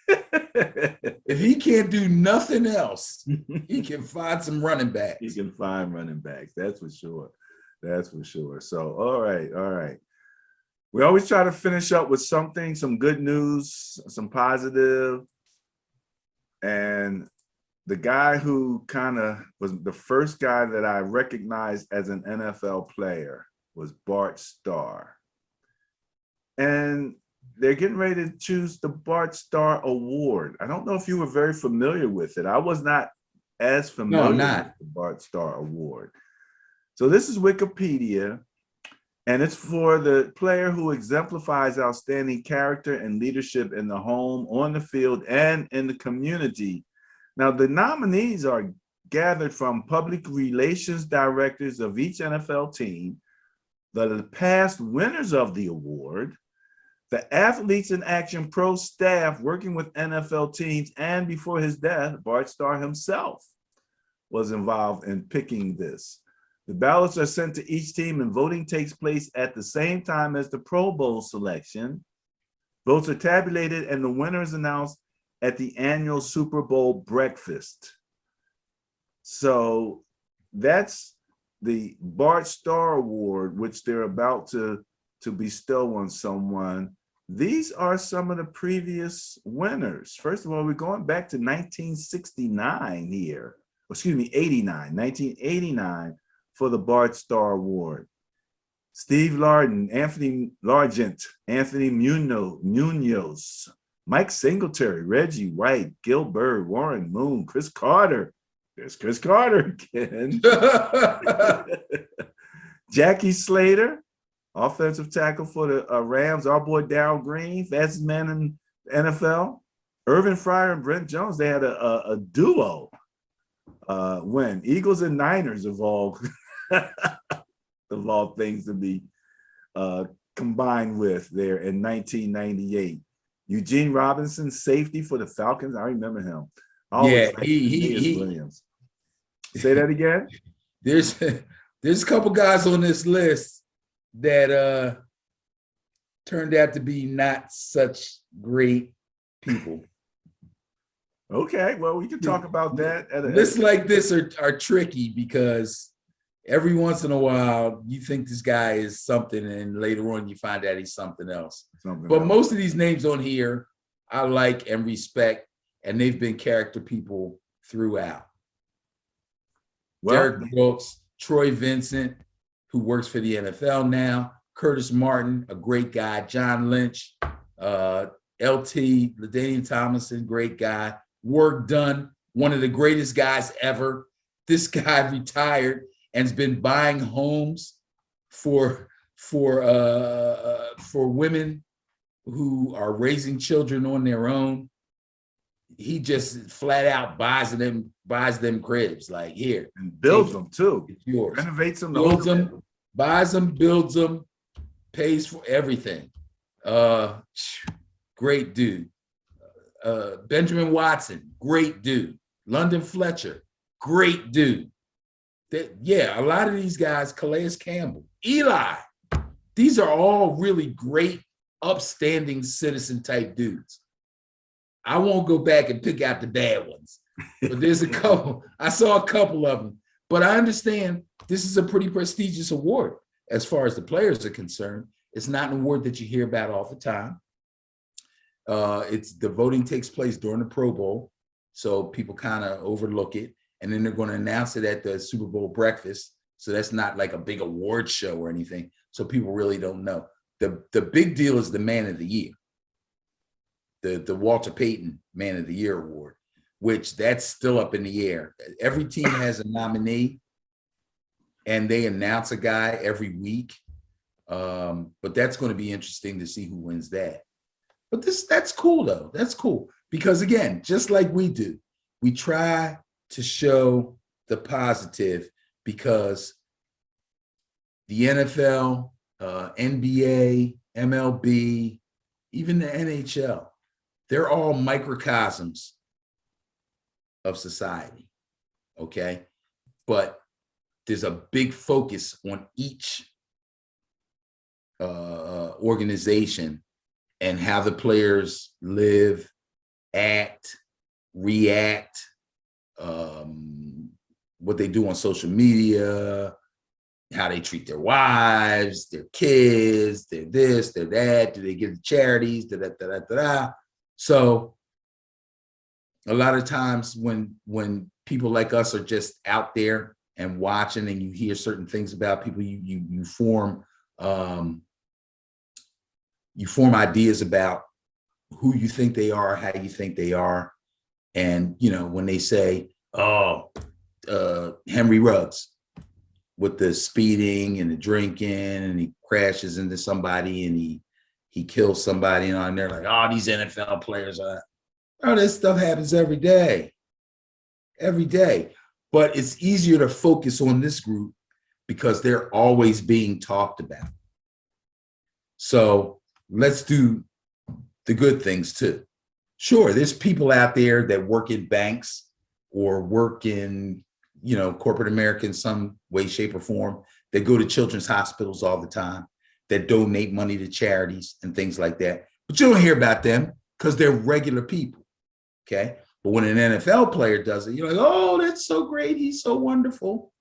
If he can't do nothing else, he can find some running backs. He can find running backs. That's for sure. That's for sure. So, all right. We always try to finish up with something, some good news, some positive. And the guy who kind of was the first guy that I recognized as an NFL player was Bart Starr. And they're getting ready to choose the Bart Starr Award. I don't know if you were very familiar with it. I was not as familiar with the Bart Starr Award. So this is Wikipedia, and it's for the player who exemplifies outstanding character and leadership in the home, on the field, and in the community. Now, the nominees are gathered from public relations directors of each NFL team, the past winners of the award, the Athletes in Action Pro staff working with NFL teams, and before his death, Bart Starr himself was involved in picking this. The ballots are sent to each team, and voting takes place at the same time as the Pro Bowl selection. Votes are tabulated, and the winner is announced at the annual Super Bowl breakfast. So that's the Bart Starr Award, which they're about to bestow on someone. These are some of the previous winners. First of all, we're going back to 1969 here. Excuse me, 1989 for the Bart Starr Award. Steve Largent, Anthony Munoz, Mike Singletary, Reggie White, Gil Byrd, Warren Moon, Chris Carter. There's Chris Carter again. Jackie Slater, offensive tackle for the Rams. Our boy Darryl Green, fastest man in the NFL. Irvin Fryer and Brent Jones, they had a duo win. Eagles and Niners of all things to be combined with there in 1998. Eugene Robinson, safety for the Falcons. I remember him. Yeah, he Williams. Say that again. There's a couple guys on this list that turned out to be not such great people. Okay, well, we can talk about that. Lists like this are tricky because every once in a while you think this guy is something, and later on you find out he's something else. Most of these names on here I like and respect, and they've been character people throughout. Well, Derek Brooks, Troy Vincent, who works for the NFL now, Curtis Martin, a great guy, John Lynch, LT, LaDainian Tomlinson, great guy, work done, one of the greatest guys ever. This guy retired and has been buying homes for women who are raising children on their own. He just flat out buys them cribs, like, here, and builds them too. It's yours. Renovates them, builds them, buys them, builds them, pays for everything. Great dude. Benjamin Watson, great dude. London Fletcher, great dude. A lot of these guys, Calais Campbell, Eli, these are all really great, upstanding citizen type dudes. I won't go back and pick out the bad ones, but there's a couple. I saw a couple of them, but I understand this is a pretty prestigious award as far as the players are concerned. It's not an award that you hear about all the time. It's the voting takes place during the Pro Bowl, so people kind of overlook it, and then they're going to announce it at the Super Bowl breakfast. So that's not like a big award show or anything. So people really don't know. The big deal is the Man of the Year, the Walter Payton Man of the Year award, which that's still up in the air. Every team has a nominee, and they announce a guy every week. But that's going to be interesting to see who wins that. But that's cool though. That's cool because again, just like we do, we try to show the positive because the NFL, NBA, MLB, even the NHL, they're all microcosms of society. Okay. But there's a big focus on each organization and how the players live, act, react, what they do on social media, how they treat their wives, their kids, their this, their that, do they give to charities, da, da, da, da, da, da. So a lot of times when people like us are just out there and watching and you hear certain things about people, you form ideas about who you think they are, how you think they are. And, you know, when they say, oh, Henry Ruggs with the speeding and the drinking and he crashes into somebody and he kills somebody and they're like, oh, these NFL players are, oh, this stuff happens every day. But it's easier to focus on this group because they're always being talked about. So let's do the good things too. Sure, there's people out there that work in banks or work in, you know, corporate America in some way, shape, or form, that go to children's hospitals all the time, that donate money to charities and things like that. But you don't hear about them because they're regular people, okay? But when an NFL player does it, you're like, oh, that's so great. He's so wonderful.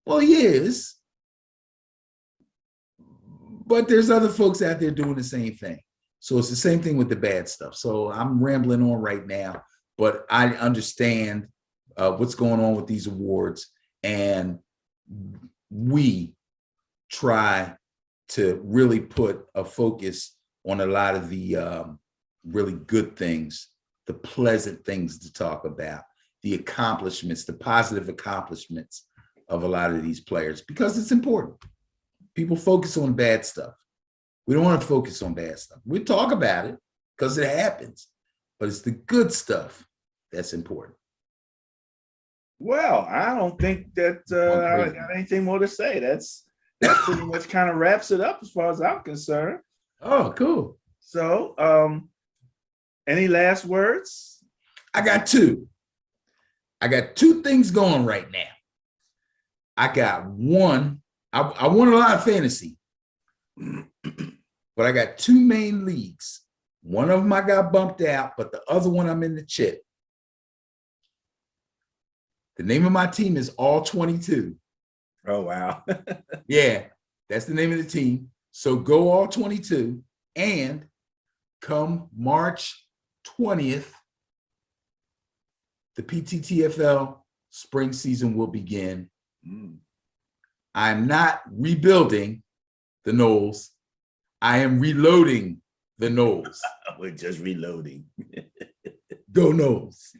Well, he is. But there's other folks out there doing the same thing. So it's the same thing with the bad stuff. So I'm rambling on right now, but I understand what's going on with these awards. And we try to really put a focus on a lot of the really good things, the pleasant things to talk about, the accomplishments, the positive accomplishments of a lot of these players, because it's important. People focus on bad stuff. We don't want to focus on bad stuff. We talk about it because it happens, but it's the good stuff that's important. Well, I don't think that I got anything more to say. That pretty much kind of wraps it up as far as I'm concerned. Oh, cool. So, any last words? I got two things going right now. I got one. I won a lot of fantasy, but I got two main leagues. One of them I got bumped out, but the other one I'm in the chip. The name of my team is All 22. Oh, wow. Yeah, that's the name of the team. So go All 22, and come March 20th, the PTTFL spring season will begin. I'm not rebuilding the Knowles. I am reloading the Knowles. We're just reloading. Go Knowles.